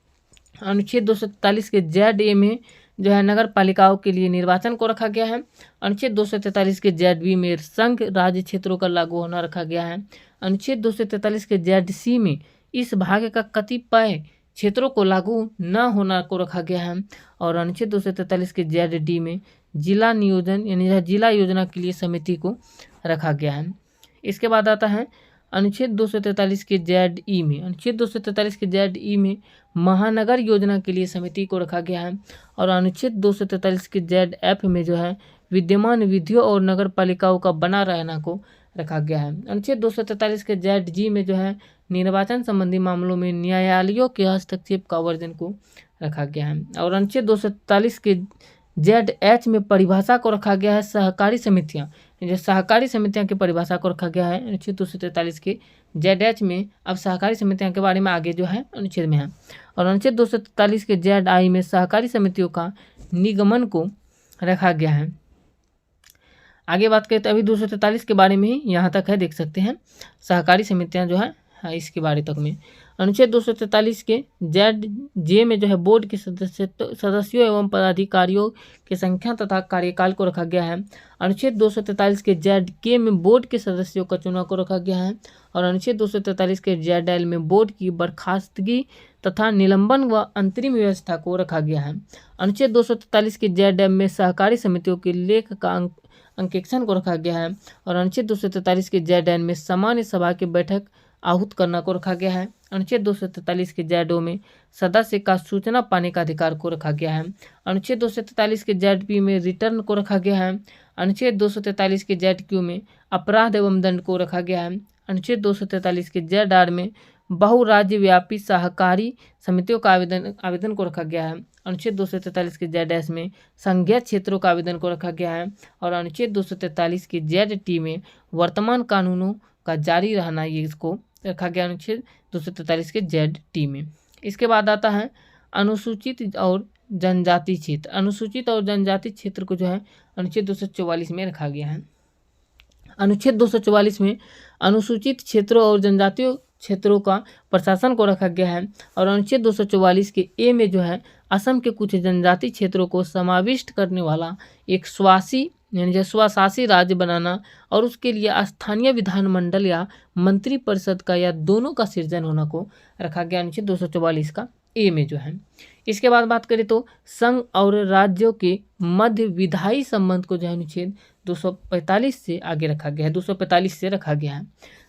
अनुच्छेद 243 के जेड ए में जो है नगर पालिकाओं के लिए निर्वाचन को रखा गया है। अनुच्छेद 243 के जेड बी में संघ राज्य क्षेत्रों का लागू होना रखा गया है। अनुच्छेद 243 के जेड सी में इस भाग का कतिपय क्षेत्रों को लागू न होना को रखा गया है। और अनुच्छेद 243 के ZD में जिला नियोजन यानी जिला योजना के लिए समिति को रखा गया है। इसके बाद आता है अनुच्छेद 243 के ZE में, अनुच्छेद 243 के ZE में महानगर योजना के लिए समिति को रखा गया है। और अनुच्छेद 243 के ZF में जो है विद्यमान विधियों और नगर पालिकाओं का बना रहना को रखा गया है। अनुच्छेद 243 के ZG में जो है निर्वाचन संबंधी मामलों में न्यायालयों के हस्तक्षेप का वर्जन को रखा गया है। और अनुच्छेद 243 के ZH में परिभाषा को रखा गया है सहकारी समितियां, जो सहकारी समितियां की परिभाषा को रखा गया है अनुच्छेद 243 के ZH में। अब सहकारी समितियां के बारे में आगे जो है अनुच्छेद में है। और अनुच्छेद 243 के ZI में सहकारी समितियों का निगमन को रखा गया है। आगे बात करें तो अभी 243 के बारे में ही यहाँ तक है, देख सकते हैं सहकारी समितियाँ जो है इसके बारे तक में। अनुच्छेद 243 के ZJ में जो है बोर्ड के सदस्यों एवं पदाधिकारियों की संख्या तथा कार्यकाल को रखा गया है। अनुच्छेद 243 के ZK में बोर्ड के सदस्यों का चुनाव को रखा गया है। और अनुच्छेद 243 के ZL में बोर्ड की बर्खास्तगी तथा निलंबन व अंतरिम व्यवस्था को रखा गया है। अनुच्छेद 243 के ZM में सहकारी समितियों के लेख का अंकेक्षण को रखा गया है। और अनुच्छेद 243 के ZN में सामान्य सभा की बैठक आहूत करना को रखा गया है। अनुच्छेद 243 के ZO में सदस्य का सूचना पाने का अधिकार को रखा गया है। अनुच्छेद 243 के ZP में रिटर्न को रखा गया है। अनुच्छेद 243 के ZQ में अपराध एवं दंड को रखा गया है। अनुच्छेद 243 के ZR में बहुराज्यव्यापी सहकारी समितियों का आवेदन को रखा गया है। अनुच्छेद 243 के ZS में संघीय क्षेत्रों का आवेदन को रखा गया है। और अनुच्छेद 243 के ZT में वर्तमान कानूनों का जारी रहना ये इसको रखा गया अनुच्छेद 243 के ZT में। इसके बाद आता है अनुसूचित और जनजाति क्षेत्र। अनुसूचित और जनजाति क्षेत्र को जो है अनुच्छेद 244 में रखा गया है। अनुच्छेद 244 में अनुसूचित क्षेत्रों और जनजातीय क्षेत्रों का प्रशासन को रखा गया है। और अनुच्छेद 244 के A में जो है असम के कुछ जनजाति क्षेत्रों को समाविष्ट करने वाला एक स्वशासी राज्य बनाना और उसके लिए स्थानीय विधानमंडल या मंत्रिपरिषद का या दोनों का सृजन होना को रखा गया अनुच्छेद 244 का A में जो है। इसके बाद बात करें तो संघ और राज्यों के मध्य विधायी संबंध को जो है अनुच्छेद 245 से आगे रखा गया है, 245 से रखा गया है।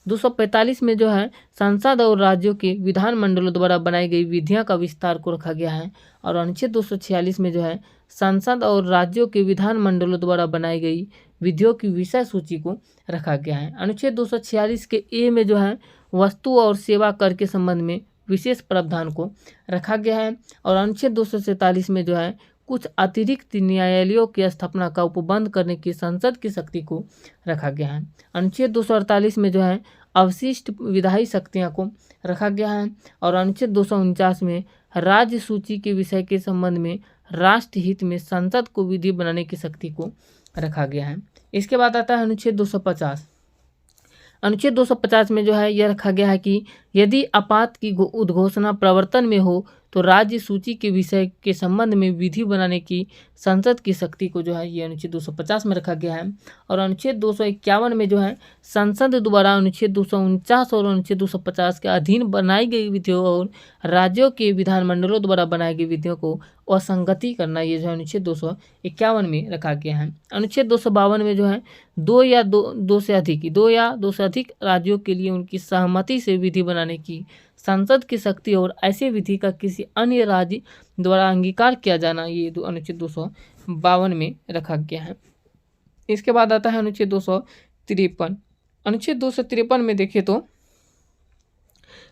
245 में जो है संसद और राज्यों के विधानमंडलों द्वारा बनाई गई विधियां का विस्तार को रखा गया है। और अनुच्छेद 246 में जो है संसद और राज्यों के विधानमंडलों द्वारा बनाई गई विधियों की विषय सूची को रखा गया है। अनुच्छेद 246 के A में जो है वस्तु और सेवा कर के संबंध में विशेष प्रावधान को रखा गया है। और अनुच्छेद 247 में जो है कुछ अतिरिक्त न्यायालयों की स्थापना का उपबंध करने की संसद की शक्ति को रखा गया है। अनुच्छेद 248 में जो है अवशिष्ट विधायी शक्तियां को रखा गया है। और अनुच्छेद 249 में राज्य सूची के विषय के संबंध में राष्ट्र हित में संसद को विधि बनाने की शक्ति को रखा गया है। इसके बाद आता है अनुच्छेद 250। अनुच्छेद 250 में जो है यह रखा गया है कि यदि आपात की उद्घोषणा प्रवर्तन में हो तो राज्य सूची के विषय के संबंध में विधि बनाने की संसद की शक्ति को जो है ये अनुच्छेद 250 में रखा गया है। और अनुच्छेद 251 में जो है संसद द्वारा अनुच्छेद 249 और अनुच्छेद 250 के अधीन बनाई गई विधियों और राज्यों के विधानमंडलों द्वारा बनाई गई विधियों को असंगति करना ये जो है अनुच्छेद 251 में रखा गया है। अनुच्छेद 252 में जो है दो या दो से अधिक राज्यों के लिए उनकी सहमति से विधि बनाने की संसद की शक्ति और ऐसे विधि का किसी अन्य राज्य द्वारा अंगीकार किया जाना ये अनुच्छेद 252 में रखा गया है। इसके बाद आता है अनुच्छेद 253। अनुच्छेद 253 में देखिए तो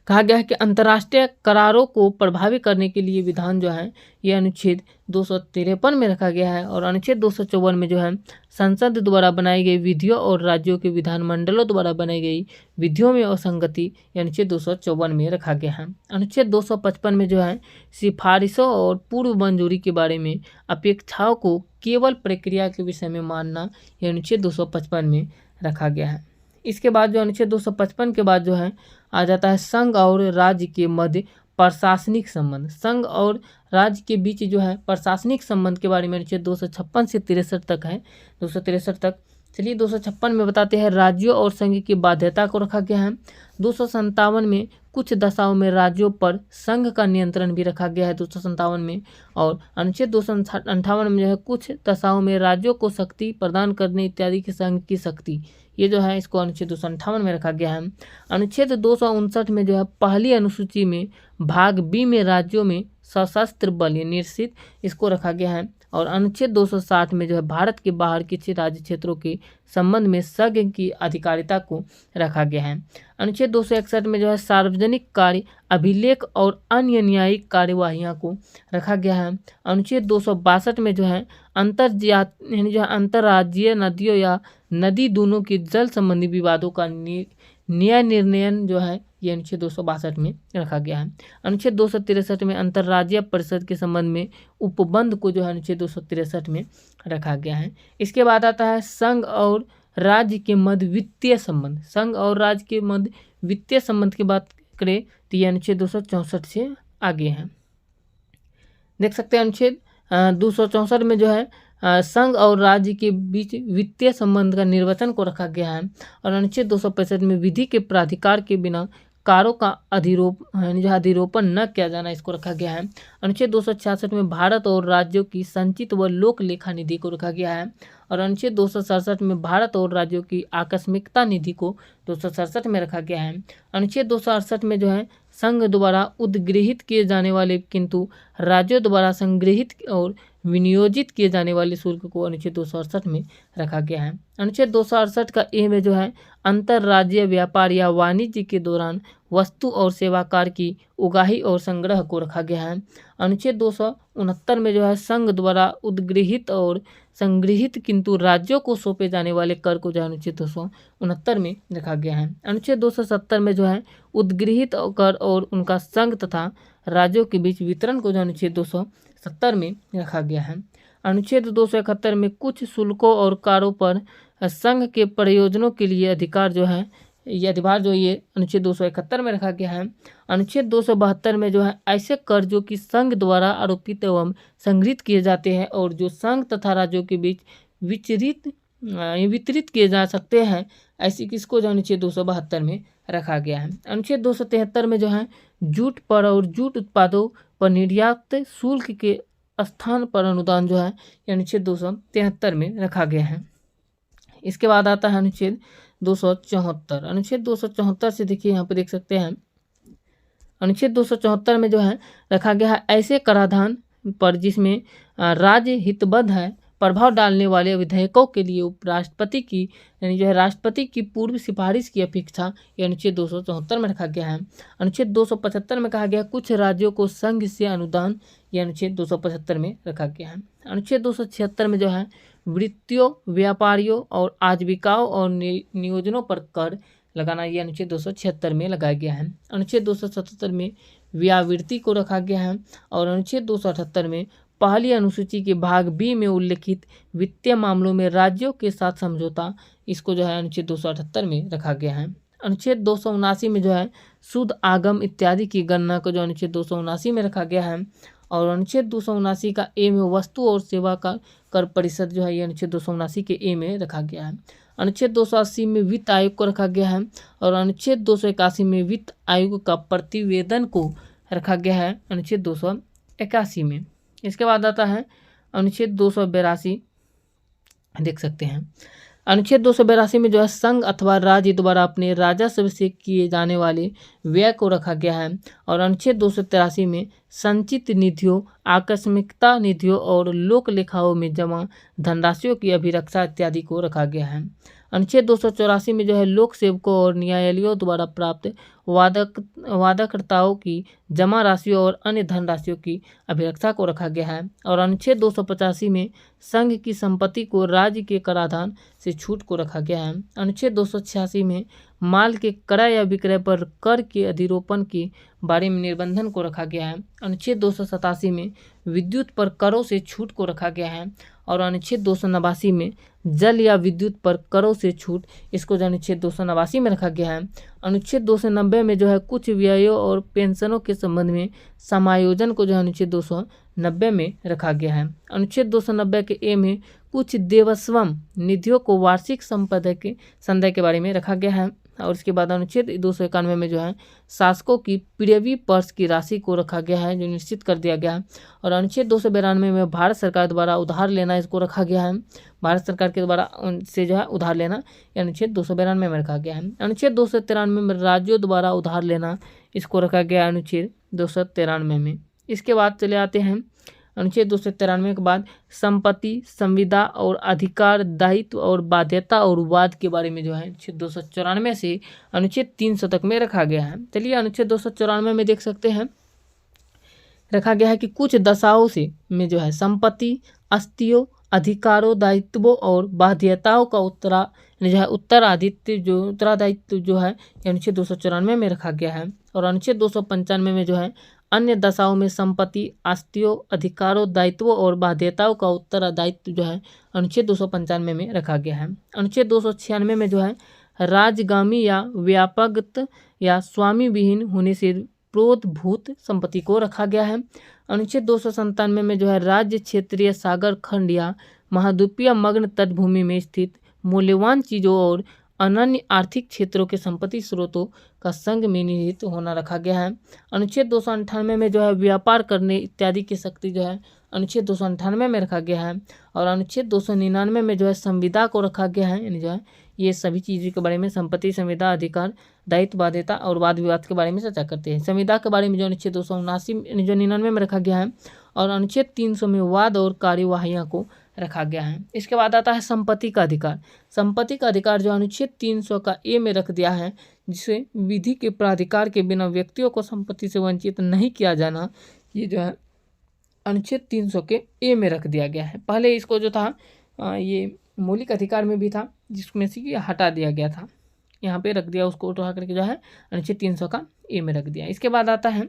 कहा गया है कि अंतर्राष्ट्रीय करारों को प्रभावी करने के लिए विधान जो है ये अनुच्छेद 253 में रखा गया है। और अनुच्छेद 254 में जो है संसद द्वारा बनाई गई विधियों और राज्यों के विधानमंडलों द्वारा बनाई गई विधियों में असंगति ये अनुच्छेद 254 में रखा गया है। अनुच्छेद 255 में जो है सिफारिशों और पूर्व मंजूरी के बारे में अपेक्षाओं को केवल प्रक्रिया के विषय में मानना ये अनुच्छेद 255 में रखा गया है। इसके बाद जो अनुच्छेद 255 के बाद जो है आ जाता है संघ और राज्य के मध्य प्रशासनिक संबंध। संघ और राज्य के बीच जो है प्रशासनिक संबंध के बारे में अनुच्छेद 256 से 63 तक है, 263 तक। चलिए 256 में बताते हैं राज्यों और संघ की बाध्यता को रखा गया है। 257 में कुछ दशाओं में राज्यों पर संघ का नियंत्रण भी रखा गया है 257 में। और अनुच्छेद 258 में जो है कुछ दशाओं में राज्यों को शक्ति प्रदान करने इत्यादि के संघ की शक्ति, ये जो है इसको अनुच्छेद 258 में रखा गया है। अनुच्छेद 259 में जो है पहली अनुसूची में भाग बी में राज्यों में सशस्त्र बल निर्षित, इसको रखा गया है। और अनुच्छेद 260 में जो है भारत के बाहर के राज्य क्षेत्रों के संबंध में संघ की अधिकारिता को रखा गया है। अनुच्छेद 261 में जो है सार्वजनिक कार्य अभिलेख और अन्य न्यायिक कार्यवाहियां को रखा गया है। अनुच्छेद 262 में जो है अंतर्राज्यीय नदियों या नदी दोनों के जल संबंधी विवादों का न्याय निर्णयन जो है ये अनुच्छेद 262 में रखा गया है। अनुच्छेद 263 में अंतर्राज्यीय परिषद के संबंध में उपबंध को जो है अनुच्छेद 263 में रखा गया है। इसके बाद आता है संघ और राज्य के मध्य वित्तीय संबंध। संघ और राज्य के मध्य वित्तीय संबंध की बात करें तो ये अनुच्छेद 264 से आगे है। देख सकते हैं अनुच्छेद 264 में जो है संघ और राज्य के बीच वित्तीय संबंध का निर्वचन को रखा गया है। और अनुच्छेद 265 में विधि के प्राधिकार के बिना कारों का अधिरोपण न किया जाना, इसको रखा गया है। अनुच्छेद 266 में भारत और राज्यों की संचित व लोक लेखा निधि को रखा गया है। और अनुच्छेद 267 में भारत और राज्यों की आकस्मिकता निधि को 267 में रखा गया है। अनुच्छेद 268 में जो है संघ द्वारा उद्गृहित किए जाने वाले किंतु राज्यों द्वारा संग्रहित और विनियोजित किए जाने वाले शुल्क को अनुच्छेद 268 में रखा गया है। अनुच्छेद 268 का ए में जो है अंतर्राज्यीय व्यापार या वाणिज्य के दौरान वस्तु और सेवा कर की उगाही और संग्रह को रखा गया है। अनुच्छेद 269 में जो है संघ द्वारा उद्गृहित और संग्रहित किंतु राज्यों को सौंपे जाने वाले कर को जो है अनुच्छेद 269 में रखा गया है। अनुच्छेद 270 में जो है उद्गृहित कर और उनका संघ तथा राज्यों के बीच वितरण को जो अनुच्छेद 270 में रखा गया है। अनुच्छेद 271 में कुछ शुल्कों और कारों पर संघ के प्रयोजनों के लिए अधिकार जो है ये अधिभार जो ये अनुच्छेद 271 में रखा गया है। अनुच्छेद 272 में जो है ऐसे कर जो कि संघ द्वारा आरोपित एवं संग्रहित किए जाते हैं और जो संघ तथा राज्यों के बीच वितरित किए जा सकते हैं, ऐसी किसको जो अनुच्छेद 272 में रखा गया है। अनुच्छेद 273 में जो है जूट पर और जूट उत्पादों पर निर्यात शुल्क के स्थान पर अनुदान जो है अनुच्छेद 273 में रखा गया है। इसके बाद आता है अनुच्छेद 274। अनुच्छेद 274 से देखिए यहाँ पे देख सकते हैं अनुच्छेद 274 में जो है रखा गया है ऐसे कराधान पर जिसमें राज्य हितबद्ध है प्रभाव डालने वाले विधेयकों के लिए उपराष्ट्रपति की यानी जो है राष्ट्रपति की पूर्व सिफारिश की अपेक्षा ये अनुच्छेद 274 में रखा गया है। अनुच्छेद 275 में कहा गया कुछ राज्यों को संघ से अनुदान, ये अनुच्छेद 275 में रखा गया है। अनुच्छेद 276 में जो है वृत्तियों, व्यापारियों और आजीविकाओं और नियोजनों पर कर लगाना, ये अनुच्छेद 276 में लगाया गया है। अनुच्छेद 277 में व्यावृत्ति को रखा गया है। और अनुच्छेद 278 में पहली अनुसूची के भाग बी में उल्लिखित वित्तीय मामलों में राज्यों के साथ समझौता, इसको जो है अनुच्छेद 278 में रखा गया है। अनुच्छेद 279 में जो है शुद्ध आगम इत्यादि की गणना को जो अनुच्छेद 279 में रखा गया है। और अनुच्छेद 279 का ए में वस्तु और सेवा का कर परिषद जो है ये अनुच्छेद 279 के ए में रखा गया है। अनुच्छेद 280 में वित्त आयोग को रखा गया है। और अनुच्छेद 281 में वित्त आयोग का प्रतिवेदन को रखा गया है अनुच्छेद 281 में। इसके बाद आता है अनुच्छेद 282, देख सकते हैं अनुच्छेद 282 में जो है संघ अथवा राज्य द्वारा अपने राजस्व से किए जाने वाले व्यय को रखा गया है। और अनुच्छेद 283 में संचित निधियों, आकस्मिकता निधियों और लोक लेखाओं में जमा धनराशियों की अभिरक्षा इत्यादि को रखा गया है। अनुच्छेद 284 में जो है लोक सेवकों और न्यायालयों द्वारा प्राप्त वादाकर्ताओं की जमा राशियों और अन्य धनराशियों की अभिरक्षा को रखा गया है। और अनुच्छेद 285 में संघ की संपत्ति को राज्य के कराधान से छूट को रखा गया है। अनुच्छेद 286 में माल के क्रय या विक्रय पर कर के अधिरोपण के बारे में निबंधन को रखा गया है। अनुच्छेद 287 में विद्युत पर करों से छूट को रखा गया है। और अनुच्छेद 289 में जल या विद्युत पर करों से छूट, इसको जो अनुच्छेद 289 में रखा गया है। अनुच्छेद 290 में जो है कुछ व्ययों और पेंशनों के संबंध में समायोजन को जो है अनुच्छेद 290 में रखा गया है। अनुच्छेद 290 के ए में कुछ देवस्वम निधियों को वार्षिक संपदा के संदय के बारे में रखा गया है। और इसके बाद अनुच्छेद 291 में जो है शासकों की प्रीवी पर्स की राशि को रखा गया है, जो निश्चित कर दिया गया है। और अनुच्छेद 292 में भारत सरकार द्वारा उधार लेना इसको रखा गया है, भारत सरकार के द्वारा उनसे जो है उधार लेना, ये अनुच्छेद 292 में रखा गया है। अनुच्छेद 293 में राज्यों द्वारा उधार लेना इसको रखा गया है अनुच्छेद 293 में। इसके बाद चले आते हैं अनुच्छेद 293 के बाद संपत्ति, संविदा और अधिकार, दायित्व और बाध्यता और वाद के बारे में जो है अनुच्छेद 294 से अनुच्छेद 300 तक में रखा गया है। चलिए अनुच्छेद 294 में देख सकते हैं रखा गया है कि कुछ दशाओं से में जो है संपत्ति, अस्तियों, अधिकारों, दायित्वों और बाध्यताओं का उत्तरादायित्व जो है अनुच्छेद 294 में रखा गया है। और अनुच्छेद 295 में जो है अन्य दशाओं में संपत्ति, अस्तियों, अधिकारों, दायित्वों और बाध्यताओं का उत्तरदायित्व जो है अनुच्छेद 295 में रखा गया है। अनुच्छेद 296 में जो है राजगामी या व्यापक या स्वामी विहीन होने से प्रोद्भूत संपत्ति को रखा गया है। अनुच्छेद 297 में जो है राज्य, क्षेत्रीय, सागर खंड या महाद्वीपीय मग्न तटभूमि में स्थित मूल्यवान चीजों और अनन्य आर्थिक क्षेत्रों के संपत्ति स्रोतों का संघ में निहित होना रखा गया है। अनुच्छेद 298 में जो है व्यापार करने इत्यादि की शक्ति जो है अनुच्छेद 298 में रखा गया है। और अनुच्छेद 299 में जो है संविदा को रखा गया है, यानी जो है ये सभी चीज़ों के बारे में संपत्ति, संविदा, अधिकार, दायित्व, बाध्यता और वाद विवाद के बारे में चर्चा करते हैं। संविदा के बारे में जो अनुच्छेद 299 में रखा गया है। और अनुच्छेद 300 में वाद और कार्यवाहियाँ को रखा गया है। इसके बाद आता है संपत्ति का अधिकार। संपत्ति का अधिकार जो अनुच्छेद 300 का ए में रख दिया है, जिसे विधि के प्राधिकार के बिना व्यक्तियों को संपत्ति से वंचित नहीं किया जाना, ये जो है अनुच्छेद 300 के ए में रख दिया गया है। पहले इसको जो था ये मौलिक अधिकार में भी था, जिसमें से ये हटा दिया गया था, यहाँ पे रख दिया, उसको उठा करके जो है अनुच्छेद 300 का ए में रख दिया। इसके बाद आता है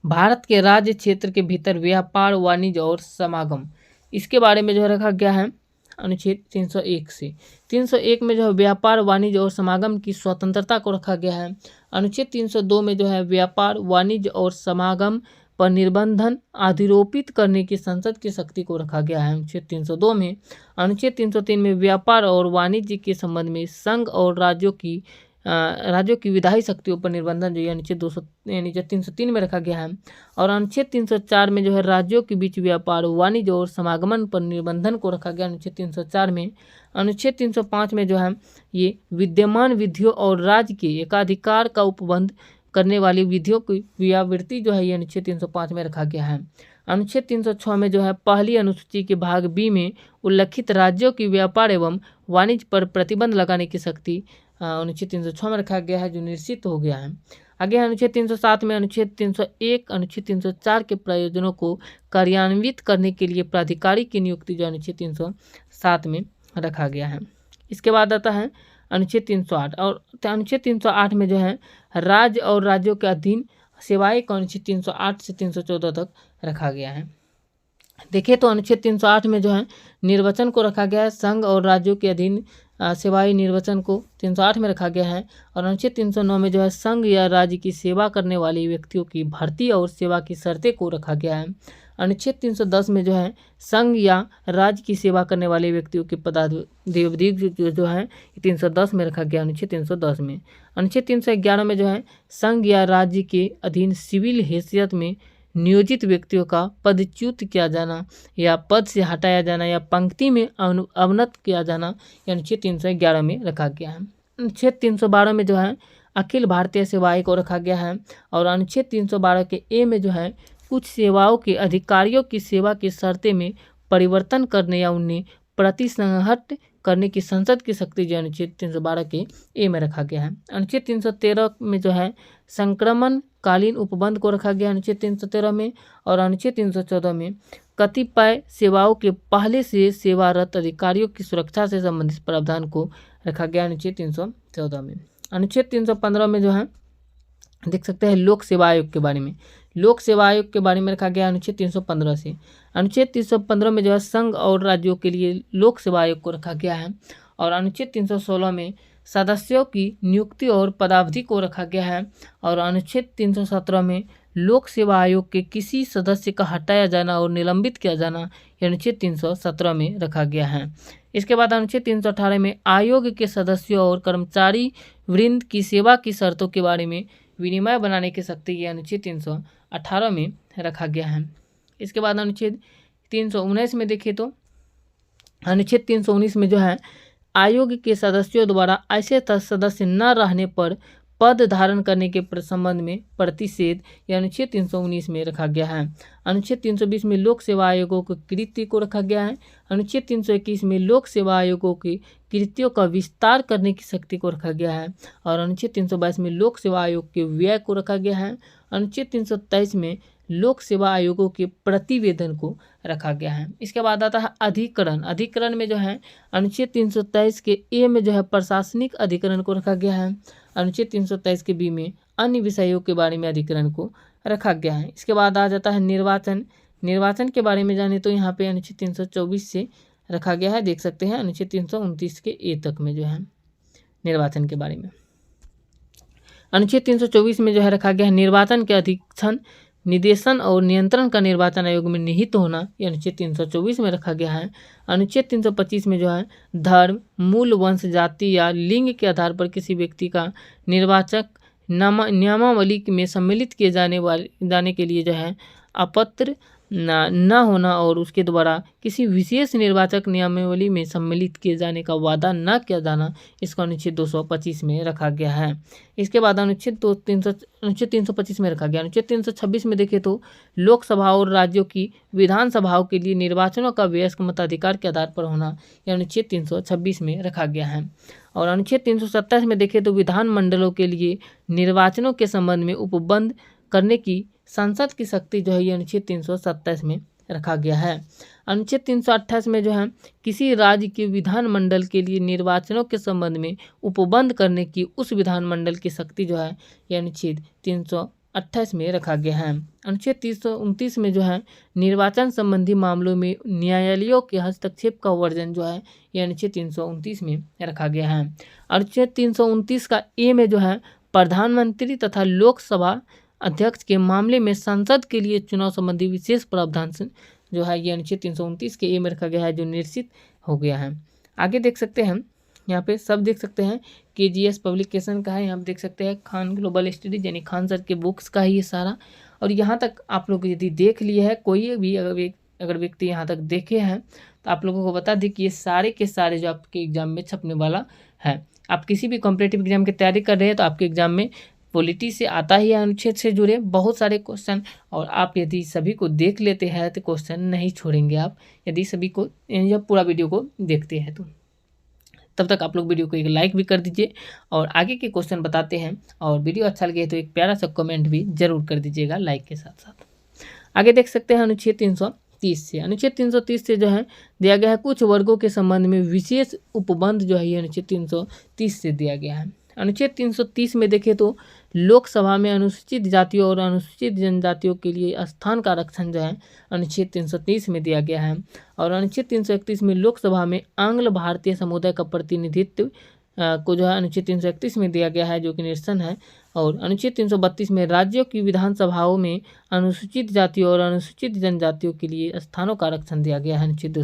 भारत के राज्य क्षेत्र के भीतर व्यापार, वाणिज्य और समागम, इसके बारे में जो है रखा गया है अनुच्छेद 301 से। 301 में जो है व्यापार, वाणिज्य और समागम की स्वतंत्रता को रखा गया है। अनुच्छेद 302 में जो है व्यापार, वाणिज्य और समागम पर निर्बंधन अधिरोपित करने की संसद की शक्ति को रखा गया है अनुच्छेद 302 में। अनुच्छेद 303 में व्यापार और वाणिज्य के संबंध में संघ और राज्यों की विधायी शक्तियों पर निर्बंधन जो है अनुच्छेद 303 में रखा गया है। और अनुच्छेद 304 में जो है राज्यों के बीच व्यापार, वाणिज्य और समागमन पर निर्बंधन को रखा गया अनुच्छेद 304 में। अनुच्छेद 305 में जो है ये विद्यमान विधियों और राज्य के एकाधिकार का उपबंध करने वाली विधियों की व्यावृत्ति जो है ये अनुच्छेद 305 में रखा गया है। अनुच्छेद 306 में जो है पहली अनुसूची के भाग बी में उल्लिखित राज्यों की व्यापार एवं वाणिज्य पर प्रतिबंध लगाने की शक्ति अनुच्छेद 306 में रखा गया है, जो निश्चित हो गया है। आगे अनुच्छेद 307 में अनुच्छेद 301, अनुच्छेद 304 के प्रयोजनों को कार्यान्वित करने के लिए प्राधिकारी की नियुक्ति जो अनुच्छेद 307 में रखा गया है। इसके बाद आता है अनुच्छेद 308। और अनुच्छेद 308 में जो है राज्य और राज्यों के अधीन सेवाएं को अनुच्छेद 308 से 314 तक रखा गया है। देखिए तो अनुच्छेद 308 में जो है निर्वाचन को रखा गया है, संघ और राज्यों के अधीन सेवाई निर्वाचन को 308 में रखा गया है। और अनुच्छेद 309 में जो है संघ या राज्य की सेवा करने वाले व्यक्तियों की भर्ती और सेवा की शर्तें को रखा गया है। अनुच्छेद 310 में जो है संघ या राज्य की सेवा करने वाले व्यक्तियों की पदावधि जो है 310 में रखा गया अनुच्छेद 310 में। अनुच्छेद 311 में जो है संघ या राज्य के अधीन सिविल हैसियत में नियोजित व्यक्तियों का पदच्युत किया जाना या पद से हटाया जाना या पंक्ति में अवनत किया जाना या अनुच्छेद 311 में रखा गया है। अनुच्छेद 312 में जो है अखिल भारतीय सेवाएं को रखा गया है। और अनुच्छेद 312 के ए में जो है कुछ सेवाओं के अधिकारियों की सेवा की शर्तें में परिवर्तन करने या उन्हें प्रतिसंहत करने की संसद की शक्ति जो अनुच्छेद 312 के ए में रखा गया है। अनुच्छेद 313 में जो है संक्रमण कालीन उपबंध को रखा गया अनुच्छेद 313 में। और अनुच्छेद 314 में कतिपय सेवाओं के पहले से सेवारत अधिकारियों की सुरक्षा से संबंधित प्रावधान को रखा गया अनुच्छेद 314 में। अनुच्छेद 315 में जो है देख सकते हैं लोक सेवा आयोग के बारे में, लोक सेवा आयोग के बारे में रखा गया अनुच्छेद 315 से। अनुच्छेद 315 में जो है संघ और राज्यों के लिए लोक सेवा आयोग को रखा गया है। और अनुच्छेद 316 में सदस्यों की नियुक्ति और पदावधि को रखा गया है। और अनुच्छेद 317 में लोक सेवा आयोग के किसी सदस्य का हटाया जाना और निलंबित किया जाना यह अनुच्छेद 317 में रखा गया है। इसके बाद अनुच्छेद 318 में आयोग के सदस्यों और कर्मचारी वृंद की सेवा की शर्तों के बारे में विनिमय बनाने की शक्ति यह अनुच्छेद 318 में रखा गया है। इसके बाद अनुच्छेद 319 में देखें तो अनुच्छेद 319 में जो है आयोग के सदस्यों द्वारा ऐसे सदस्य न रहने पर पद धारण करने के संबंध में प्रतिषेध यह अनुच्छेद 319 में रखा गया है। अनुच्छेद 320 में लोक सेवा आयोगों के कृत्य को रखा गया है। अनुच्छेद 321 में लोक सेवा आयोगों की कृत्यों का विस्तार करने की शक्ति को रखा गया है और अनुच्छेद 322 में लोक सेवा आयोग के व्यय को रखा गया है। अनुच्छेद 323 में लोक सेवा आयोगों के प्रतिवेदन को रखा गया है। इसके बाद आता है अधिकरण। अधिकरण में जो है अनुच्छेद 323 के ए में जो है प्रशासनिक अधिकरण को रखा गया है। अनुच्छेद 323 के बी में अन्य विषयों के बारे में अधिकरण को रखा गया है। इसके बाद आ जाता है निर्वाचन। निर्वाचन के बारे में जाने तो यहाँ पे अनुच्छेद 324 से रखा गया है, देख सकते हैं अनुच्छेद 329 के ए तक में जो है निर्वाचन के बारे में। अनुच्छेद 324 में जो है रखा गया है निर्वाचन के अधीक्षण, निदेशन और नियंत्रण का निर्वाचन आयोग में निहित होना, यह अनुच्छेद 324 में रखा गया है। अनुच्छेद 325 में जो है धर्म, मूल, वंश, जाति या लिंग के आधार पर किसी व्यक्ति का निर्वाचक नियमावली में सम्मिलित किए जाने के लिए जो है अपात्र न होना और उसके द्वारा किसी विशेष निर्वाचक नियमावली में सम्मिलित किए जाने का वादा न किया जाना, इसको अनुच्छेद 225 में रखा गया है। इसके बाद अनुच्छेद 325 में रखा गया। अनुच्छेद 326 में देखें तो लोकसभा और राज्यों की विधानसभाओं के लिए निर्वाचनों का वयस्क मताधिकार के आधार पर होना, यह अनुच्छेद 326 में रखा गया है। और अनुच्छेद 327 में देखें तो विधानमंडलों के लिए निर्वाचनों के संबंध में उपबंध करने की संसद की शक्ति जो है ये अनुच्छेद 327 में रखा गया है। अनुच्छेद 328 में जो है किसी राज्य के विधानमंडल के लिए निर्वाचनों के संबंध में उपबंध करने की उस विधानमंडल की शक्ति जो है यह अनुच्छेद 328 में रखा गया है। अनुच्छेद 329 में जो है निर्वाचन संबंधी मामलों में न्यायालयों के हस्तक्षेप का वर्जन जो है यह अनुच्छेद 329 में रखा गया है। अनुच्छेद 329 का ए में जो है प्रधानमंत्री तथा लोकसभा अध्यक्ष के मामले में संसद के लिए चुनाव संबंधी विशेष प्रावधान जो है ये अनुच्छेद 329 के ए में रखा गया है, जो निश्चित हो गया है। आगे देख सकते हैं यहाँ पे सब देख सकते हैं KGS पब्लिकेशन का है, यहाँ पे देख सकते हैं खान ग्लोबल स्टडीज यानी खान सर के बुक्स का ही ये सारा। और यहाँ तक आप लोग यदि देख लिए है, कोई भी अगर व्यक्ति यहाँ तक देखे हैं तो आप लोगों को बता दें कि ये सारे के सारे जो आपके एग्जाम में छपने वाला है। आप किसी भी कॉम्पिटिटिव एग्जाम की तैयारी कर रहे हैं तो आपके एग्जाम में पॉलिटी से आता ही अनुच्छेद से जुड़े बहुत सारे क्वेश्चन, और आप यदि सभी को देख लेते हैं तो क्वेश्चन नहीं छोड़ेंगे आप, यदि सभी को जब पूरा वीडियो को देखते हैं तो। तब तक आप लोग वीडियो को एक लाइक भी कर दीजिए और आगे के क्वेश्चन बताते हैं, और वीडियो अच्छा लगे तो एक प्यारा सा कमेंट भी जरूर कर दीजिएगा लाइक के साथ साथ। आगे देख सकते हैं अनुच्छेद 330 से। अनुच्छेद 330 से जो है दिया गया है कुछ वर्गों के संबंध में विशेष उपबंध जो है ये अनुच्छेद 330 से दिया गया है। अनुच्छेद 330 में देखें तो लोकसभा में अनुसूचित जातियों और अनुसूचित जनजातियों के लिए स्थान का आरक्षण जो है अनुच्छेद 330 में दिया गया है। और अनुच्छेद 331 में लोकसभा में आंग्ल भारतीय समुदाय का प्रतिनिधित्व को जो है अनुच्छेद 331 में दिया गया है, जो कि निरसन है। और अनुच्छेद 332 में राज्यों की विधानसभाओं में अनुसूचित जातियों और अनुसूचित जनजातियों के लिए स्थानों का आरक्षण दिया गया है अनुच्छेद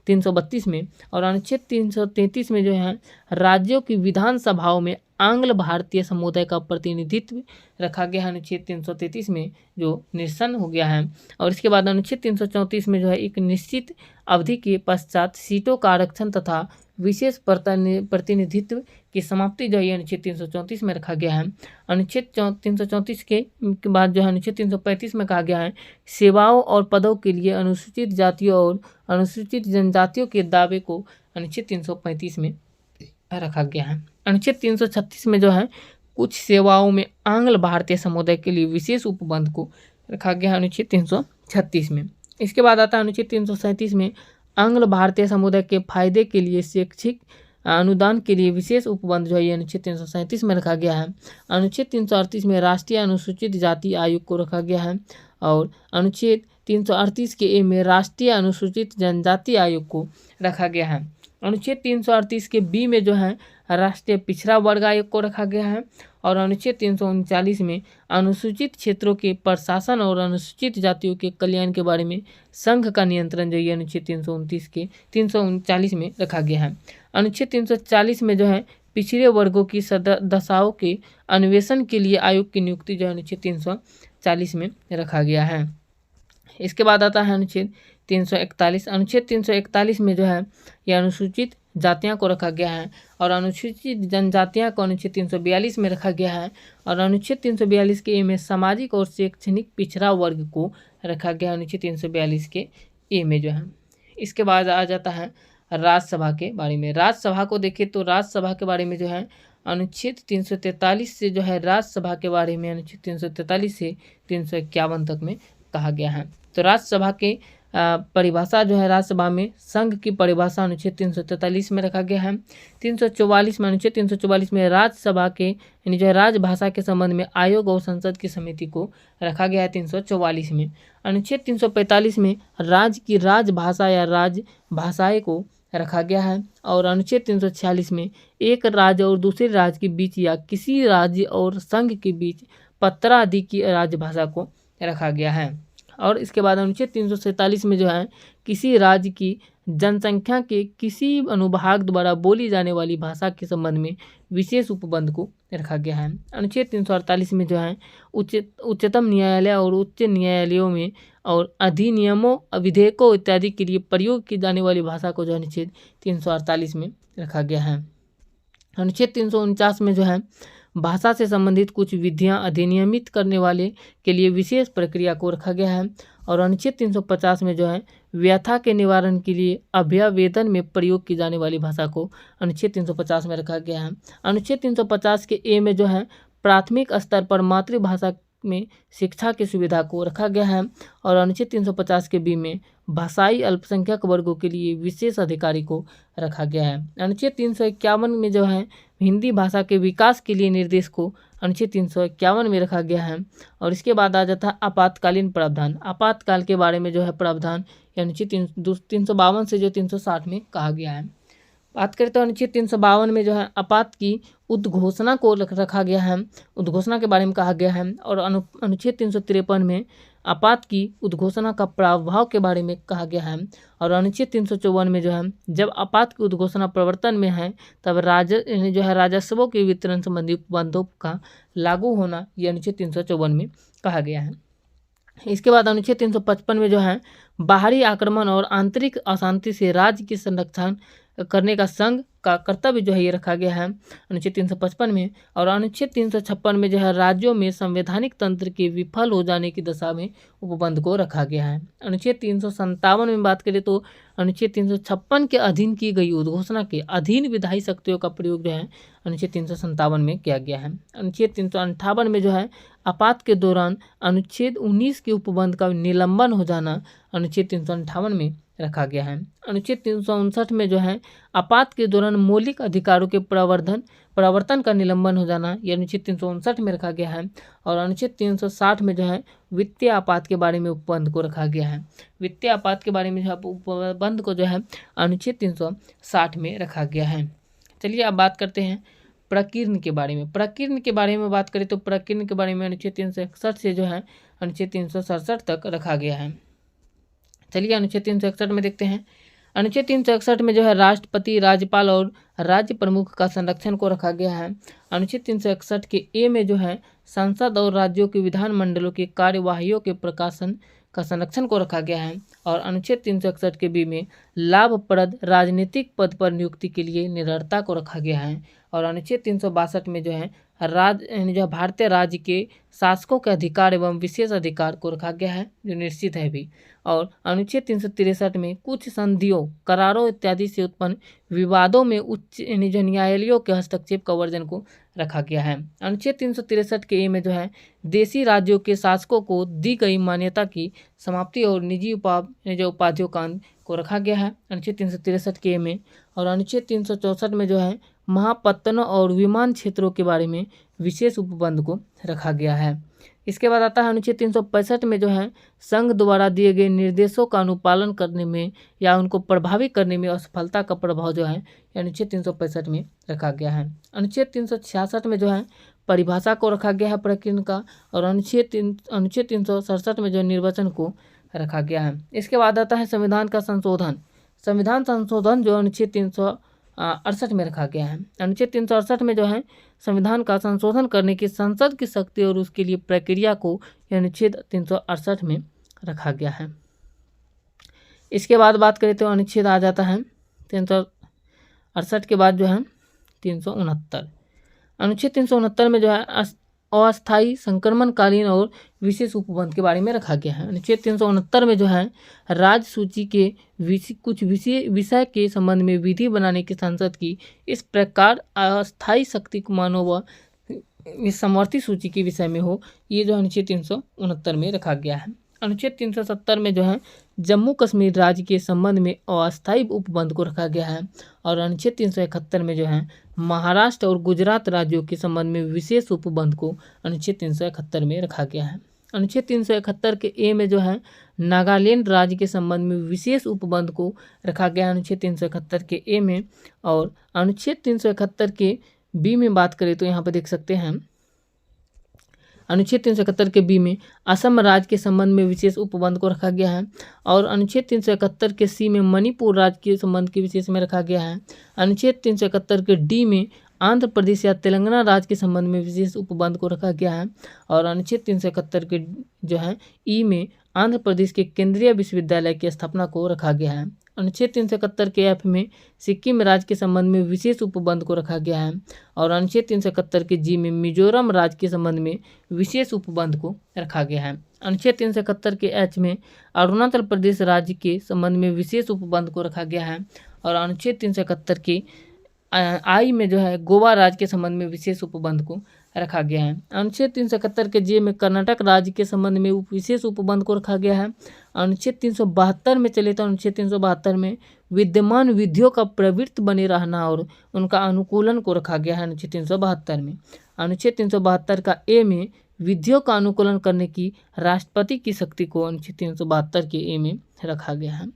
332 में। और अनुच्छेद 333 में जो है राज्यों की विधानसभाओं में आंग्ल भारतीय समुदाय का प्रतिनिधित्व रखा गया है अनुच्छेद 333 में, जो निरसन हो गया है। और इसके बाद अनुच्छेद 334 में जो है एक निश्चित अवधि के पश्चात सीटों का आरक्षण तथा विशेष प्रतिनिधित्व की समाप्ति जो है अनुच्छेद 334 में रखा गया है। अनुच्छेद 334 के बाद जो है अनुच्छेद 335 में कहा गया है सेवाओं और पदों के लिए अनुसूचित जातियों और अनुसूचित जनजातियों के दावे को अनुच्छेद 335 में रखा गया है। अनुच्छेद 336 में जो है कुछ सेवाओं में आंग्ल भारतीय समुदाय के लिए विशेष उपबंध को रखा गया है अनुच्छेद 336 में। इसके बाद आता है अनुच्छेद 337 में आंग्ल भारतीय समुदाय के फायदे के लिए शैक्षिक अनुदान के लिए विशेष उपबंध जो है अनुच्छेद 337 में रखा गया है। अनुच्छेद 338 में राष्ट्रीय अनुसूचित जाति आयोग को रखा गया है। और अनुच्छेद 338 के ए में राष्ट्रीय अनुसूचित जनजाति आयोग को रखा गया है। अनुच्छेद 338 के बी में जो है राष्ट्रीय पिछड़ा वर्ग आयोग को रखा गया है। और अनुच्छेद 339 में अनुसूचित क्षेत्रों के प्रशासन और अनुसूचित जातियों के कल्याण के बारे में संघ का नियंत्रण जो है अनुच्छेद 339 में रखा गया है। अनुच्छेद 340 में जो है पिछड़े वर्गों की दशाओं के अन्वेषण के लिए आयोग की नियुक्ति जो है अनुच्छेद 340 में रखा गया है। इसके बाद आता है अनुच्छेद 341। अनुच्छेद 341 में जो है यह अनुसूचित जातियां को रखा गया है और अनुसूचित जनजातियां को अनुच्छेद 342 में रखा गया है। और अनुच्छेद 342 के ए में सामाजिक और शैक्षणिक पिछड़ा वर्ग को रखा गया है अनुच्छेद 342 के ए में जो है। इसके बाद आ जाता है राज्यसभा के बारे में। राज्यसभा को देखें तो राज्यसभा के बारे में जो है अनुच्छेद 343 से जो है राज्यसभा के बारे में अनुच्छेद 343 से 351 तक में कहा गया है। तो राज्यसभा के परिभाषा जो है राज्यसभा में संघ की परिभाषा अनुच्छेद 343 में रखा गया है। 344 में अनुच्छेद 344 में राज्यसभा के यानी जो है राजभाषा के संबंध में आयोग और संसद की समिति को रखा गया है 344 में। अनुच्छेद 345 में राज्य की राजभाषा या राजभाषाएं को रखा गया है। और अनुच्छेद 346 में एक राज्य और दूसरे राज्य के बीच या किसी राज्य और संघ के बीच पत्रादि की राजभाषा को रखा गया है। और इसके बाद अनुच्छेद 347 में जो है किसी राज्य की जनसंख्या के किसी अनुभाग द्वारा बोली जाने वाली भाषा के संबंध में विशेष उपबंध को रखा गया है। अनुच्छेद 348 में जो है उच्चतम न्यायालय और उच्च न्यायालयों में और अधिनियमों विधेयकों इत्यादि के लिए प्रयोग की जाने वाली भाषा को जो अनुच्छेद 348 में रखा गया है। अनुच्छेद 349 में जो है भाषा से संबंधित कुछ विधियां अधिनियमित करने वाले के लिए विशेष प्रक्रिया को रखा गया है। और अनुच्छेद 350 में जो है व्यथा के निवारण के लिए अभ्यावेदन में प्रयोग की जाने वाली भाषा को अनुच्छेद 350 में रखा गया है। अनुच्छेद 350 के ए में जो है प्राथमिक स्तर पर मातृभाषा में शिक्षा की सुविधा को रखा गया है। और अनुच्छेद 350 के बी में भाषाई अल्पसंख्यक वर्गों के लिए विशेष अधिकारी को रखा गया है। अनुच्छेद 351 में जो है हिंदी भाषा के विकास के लिए निर्देश को अनुच्छेद 351 में रखा गया है। और इसके बाद आ जाता है आपातकालीन प्रावधान। आपातकाल के बारे में जो है प्रावधान अनुच्छेद 352 से जो 360 में कहा गया है। बात करें तो अनुच्छेद 352 में जो है आपात की उद्घोषणा को रखा गया है, उद्घोषणा के बारे में कहा गया है। और अनुच्छेद 353 में आपात की उद्घोषणा का प्रभाव के बारे में कहा गया है। और अनुच्छेद 354 में जो है जब आपात की उद्घोषणा प्रवर्तन में है तब जो है राजस्वों के वितरण संबंधी उपबंधों का लागू होना यह अनुच्छेद 354 में कहा गया है। इसके बाद अनुच्छेद 355 में जो है बाहरी आक्रमण और आंतरिक अशांति से राज्य की संरक्षण करने का संघ का कर्तव्य जो है ये रखा गया है अनुच्छेद 355 में। और अनुच्छेद 356 में जो है राज्यों में संवैधानिक तंत्र के विफल हो जाने की दशा में उपबंध को रखा गया है। अनुच्छेद 357 में बात करें तो अनुच्छेद 356 के अधीन की गई उद्घोषणा के अधीन विधायी शक्तियों का प्रयोग जो है अनुच्छेद 357 में किया गया है। अनुच्छेद 358 में जो है आपात के दौरान अनुच्छेद 19 के उपबंध का निलंबन हो जाना अनुच्छेद 358 में रखा गया है। अनुच्छेद 359 में जो है आपात के दौरान मौलिक अधिकारों के प्रवर्तन का निलंबन हो जाना यह अनुच्छेद 359 में रखा गया है। और अनुच्छेद 360 में जो है वित्तीय आपात के बारे में उपबंध को रखा गया है। वित्तीय आपात के बारे में जो है उपबंध को जो है अनुच्छेद 360 में रखा गया है। चलिए अब बात करते हैं प्रकीर्णन के बारे में। प्रकीर्णन के बारे में बात करें तो प्रकीर्णन के बारे में अनुच्छेद 361 से जो है अनुच्छेद 367 तक रखा गया है। चलिए अनुच्छेद 361 में देखते हैं। अनुच्छेद 361 में जो है राष्ट्रपति, राज्यपाल और राज्य प्रमुख का संरक्षण को रखा गया है। अनुच्छेद 361 के ए में जो है संसद और राज्यों के विधानमंडलों की कार्यवाहियों के प्रकाशन का संरक्षण को रखा गया है। और अनुच्छेद 361 के बी में लाभप्रद राजनीतिक पद पर नियुक्ति के लिए निरर्ता को रखा गया है। और अनुच्छेद 362 में जो है भारतीय राज्य के शासकों के अधिकार एवं विशेष अधिकार को रखा गया है जो निश्चित है भी। और अनुच्छेद 363 में कुछ संधियों, करारों इत्यादि से उत्पन्न विवादों में उच्च न्यायालयों के हस्तक्षेप का वर्जन को रखा गया है। अनुच्छेद 363 के ए में जो है देशी राज्यों के शासकों को दी गई मान्यता की समाप्ति और निजी उपाधियों को रखा गया है अनुच्छेद 363 के ए में। और अनुच्छेद 364 में जो है महापत्तनों और विमान क्षेत्रों के बारे में विशेष उपबंध को रखा गया है। इसके बाद आता है अनुच्छेद 365 में जो है संघ द्वारा दिए गए निर्देशों का अनुपालन करने में या उनको प्रभावित करने में असफलता का प्रभाव जो है अनुच्छेद 365 में रखा गया है। अनुच्छेद 366 में जो है परिभाषा को रखा गया है प्रकीर्णन का, और अनुच्छेद 367 में जो निर्वचन को रखा गया है। इसके बाद आता है संविधान का संशोधन। संविधान संशोधन जो अनुच्छेद 368 में रखा गया है। अनुच्छेद 368 में जो है संविधान का संशोधन करने की संसद की शक्ति और उसके लिए प्रक्रिया को अनुच्छेद 368 में रखा गया है। इसके बाद बात करें तो अनुच्छेद आ जाता है 368 के बाद जो है 369। अनुच्छेद 369 में जो है अस्थायी संक्रमणकालीन और विशेष उपबंध के बारे में रखा गया है। अनुच्छेद 369 में जो है राज्य सूची के कुछ विषय के संबंध में विधि बनाने की संसद की इस प्रकार अस्थायी शक्ति को मानो व समवर्ती सूची के विषय में हो, ये जो अनुच्छेद 369 में रखा गया है। अनुच्छेद 370 में जो है जम्मू कश्मीर राज्य के संबंध में अस्थायी उपबंध को रखा गया है, और अनुच्छेद 371 में जो है महाराष्ट्र और गुजरात राज्यों के संबंध में विशेष उपबंध को अनुच्छेद 371 में रखा गया है। अनुच्छेद 371 के ए में जो है नागालैंड राज्य के संबंध में विशेष उपबंध को रखा गया है अनुच्छेद 371 के ए में, और अनुच्छेद 371 के बी में बात करें तो यहाँ पर देख सकते हैं अनुच्छेद 371 के बी में असम राज्य के संबंध में विशेष उपबंध को रखा गया है, और अनुच्छेद 371 के सी में मणिपुर राज्य के संबंध के विशेष में रखा गया है। अनुच्छेद 371 के डी में आंध्र प्रदेश या तेलंगाना राज्य के संबंध में विशेष उपबंध को रखा गया है, और अनुच्छेद 371 के जो है ई में आंध्र प्रदेश के केंद्रीय विश्वविद्यालय की स्थापना को रखा गया है। अनुच्छेद 371 के एफ में सिक्किम राज्य के संबंध में विशेष उपबंध को रखा गया है, और अनुच्छेद 371 के जी में मिजोरम राज्य के संबंध में विशेष उपबंध को रखा गया है। अनुच्छेद 371 के एच में अरुणाचल प्रदेश राज्य के संबंध में विशेष उपबंध को रखा गया है, और अनुच्छेद 371 के आई में जो है गोवा राज्य के संबंध में विशेष उपबंध को रखा गया है। अनुच्छेद 371 के जे में कर्नाटक राज्य के संबंध में विशेष उपबंध को रखा गया है। अनुच्छेद 372 में चले तो अनुच्छेद 372 में विद्यमान विधियों का प्रवृत्त बने रहना और उनका अनुकूलन को रखा गया है अनुच्छेद 372 में। अनुच्छेद 372 का ए में विधियों का अनुकूलन करने की राष्ट्रपति की शक्ति को अनुच्छेद 372 के ए में रखा गया है।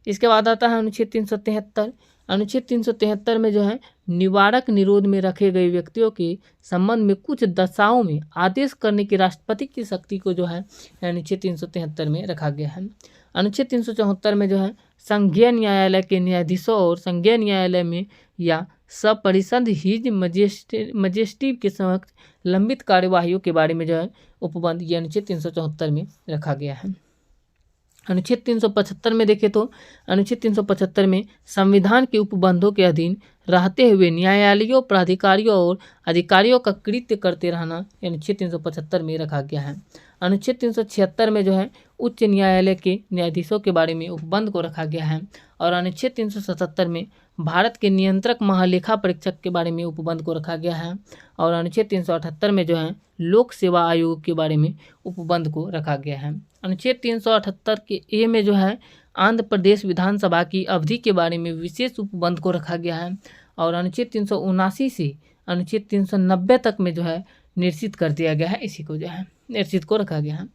इसके बाद आता है अनुच्छेद 373। अनुच्छेद 373 में जो है निवारक निरोध में रखे गए व्यक्तियों के संबंध में कुछ दशाओं में आदेश करने की राष्ट्रपति की शक्ति को जो है अनुच्छेद 373 में रखा गया है। अनुच्छेद 374 में जो है संघीय न्यायालय के न्यायाधीशों और संघीय न्यायालय में या सब परिषद हिज मजिस्ट्रेट के समक्ष लंबित कार्यवाहियों के बारे में जो है उपबंध ये अनुच्छेद 374 में रखा गया है। अनुच्छेद 375 में देखें तो अनुच्छेद 375 में संविधान के उपबंधों के अधीन रहते हुए न्यायालयों, प्राधिकारियों और अधिकारियों का कृत्य करते रहना अनुच्छेद 375 में रखा गया है। अनुच्छेद 376 में जो है उच्च न्यायालय के न्यायाधीशों के बारे में उपबंध को रखा गया है, और अनुच्छेद 377 में भारत के नियंत्रक महालेखा परीक्षक के बारे में उपबंध को रखा गया है, और अनुच्छेद 378 में जो है लोक सेवा आयोग के बारे में उपबंध को रखा गया है। अनुच्छेद 378 के ए में जो है आंध्र प्रदेश विधानसभा की अवधि के बारे में विशेष उपबंध को रखा गया है, और अनुच्छेद 379 से अनुच्छेद 390 तक में जो है निश्चित कर दिया गया है, इसी को जो है निश्चित को रखा गया है।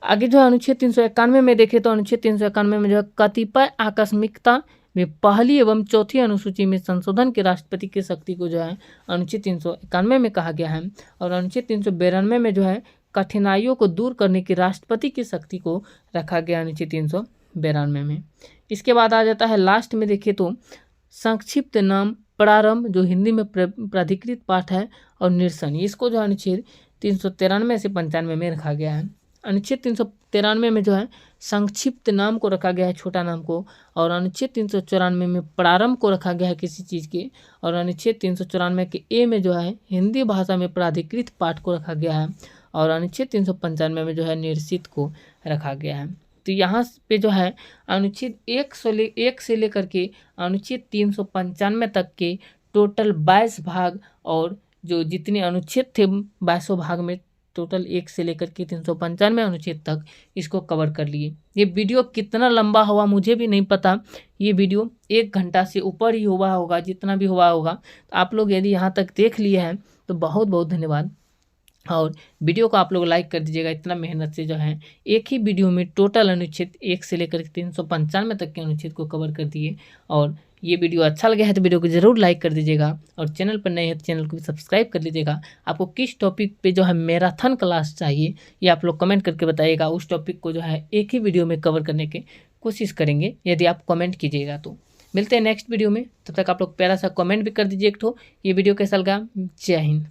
आगे जो अनुच्छेद 391 में देखें तो अनुच्छेद 391 में जो है कतिपय आकस्मिकता में पहली एवं चौथी अनुसूची में संशोधन के राष्ट्रपति की शक्ति को जो है अनुच्छेद 391 में कहा गया है, और अनुच्छेद 392 में जो है कठिनाइयों को दूर करने की राष्ट्रपति की शक्ति को रखा गया अनुच्छेद 392 में। इसके बाद आ जाता है लास्ट में देखें तो संक्षिप्त नाम प्रारंभ जो हिंदी में प्राधिकृत पाठ है, और निरसन इसको जो अनुच्छेद 393 से 95 में रखा गया है। अनुच्छेद 393 में जो है संक्षिप्त नाम को रखा गया है, छोटा नाम को, और अनुच्छेद 394 में प्रारंभ को रखा गया है किसी चीज़ के, और अनुच्छेद 394 के ए में जो है हिंदी भाषा में प्राधिकृत पाठ को रखा गया है, और अनुच्छेद 395 में जो है निर्सित को रखा गया है। तो यहाँ पे जो है अनुच्छेद 1 से लेकर के अनुच्छेद 395 तक के टोटल 22 भाग, और जो जितने अनुच्छेद थे 22 भाग में टोटल 1 से लेकर के 395 अनुच्छेद तक इसको कवर कर लिए। ये वीडियो कितना लंबा हुआ मुझे भी नहीं पता, ये वीडियो 1 घंटा से ऊपर ही हुआ होगा, जितना भी हुआ होगा। तो आप लोग यदि यहाँ तक देख लिए हैं तो बहुत बहुत धन्यवाद। और वीडियो को आप लोग लाइक कर दीजिएगा। इतना मेहनत से जो है एक ही वीडियो में टोटल अनुच्छेद 1 से लेकर 395 तक के अनुच्छेद को कवर कर दिए। और ये वीडियो अच्छा लगा है तो वीडियो को ज़रूर लाइक कर दीजिएगा, और चैनल पर नए हैं तो चैनल को भी सब्सक्राइब कर लीजिएगा। आपको किस टॉपिक पे जो है मैराथन क्लास चाहिए ये आप लोग कमेंट करके बताइएगा। उस टॉपिक को जो है एक ही वीडियो में कवर करने की कोशिश करेंगे यदि आप कमेंट कीजिएगा तो। मिलते हैं नेक्स्ट वीडियो में, तब तक आप लोग प्यारा सा कमेंट भी कर दीजिए एक ठो। ये वीडियो कैसा लगा। जय हिंद।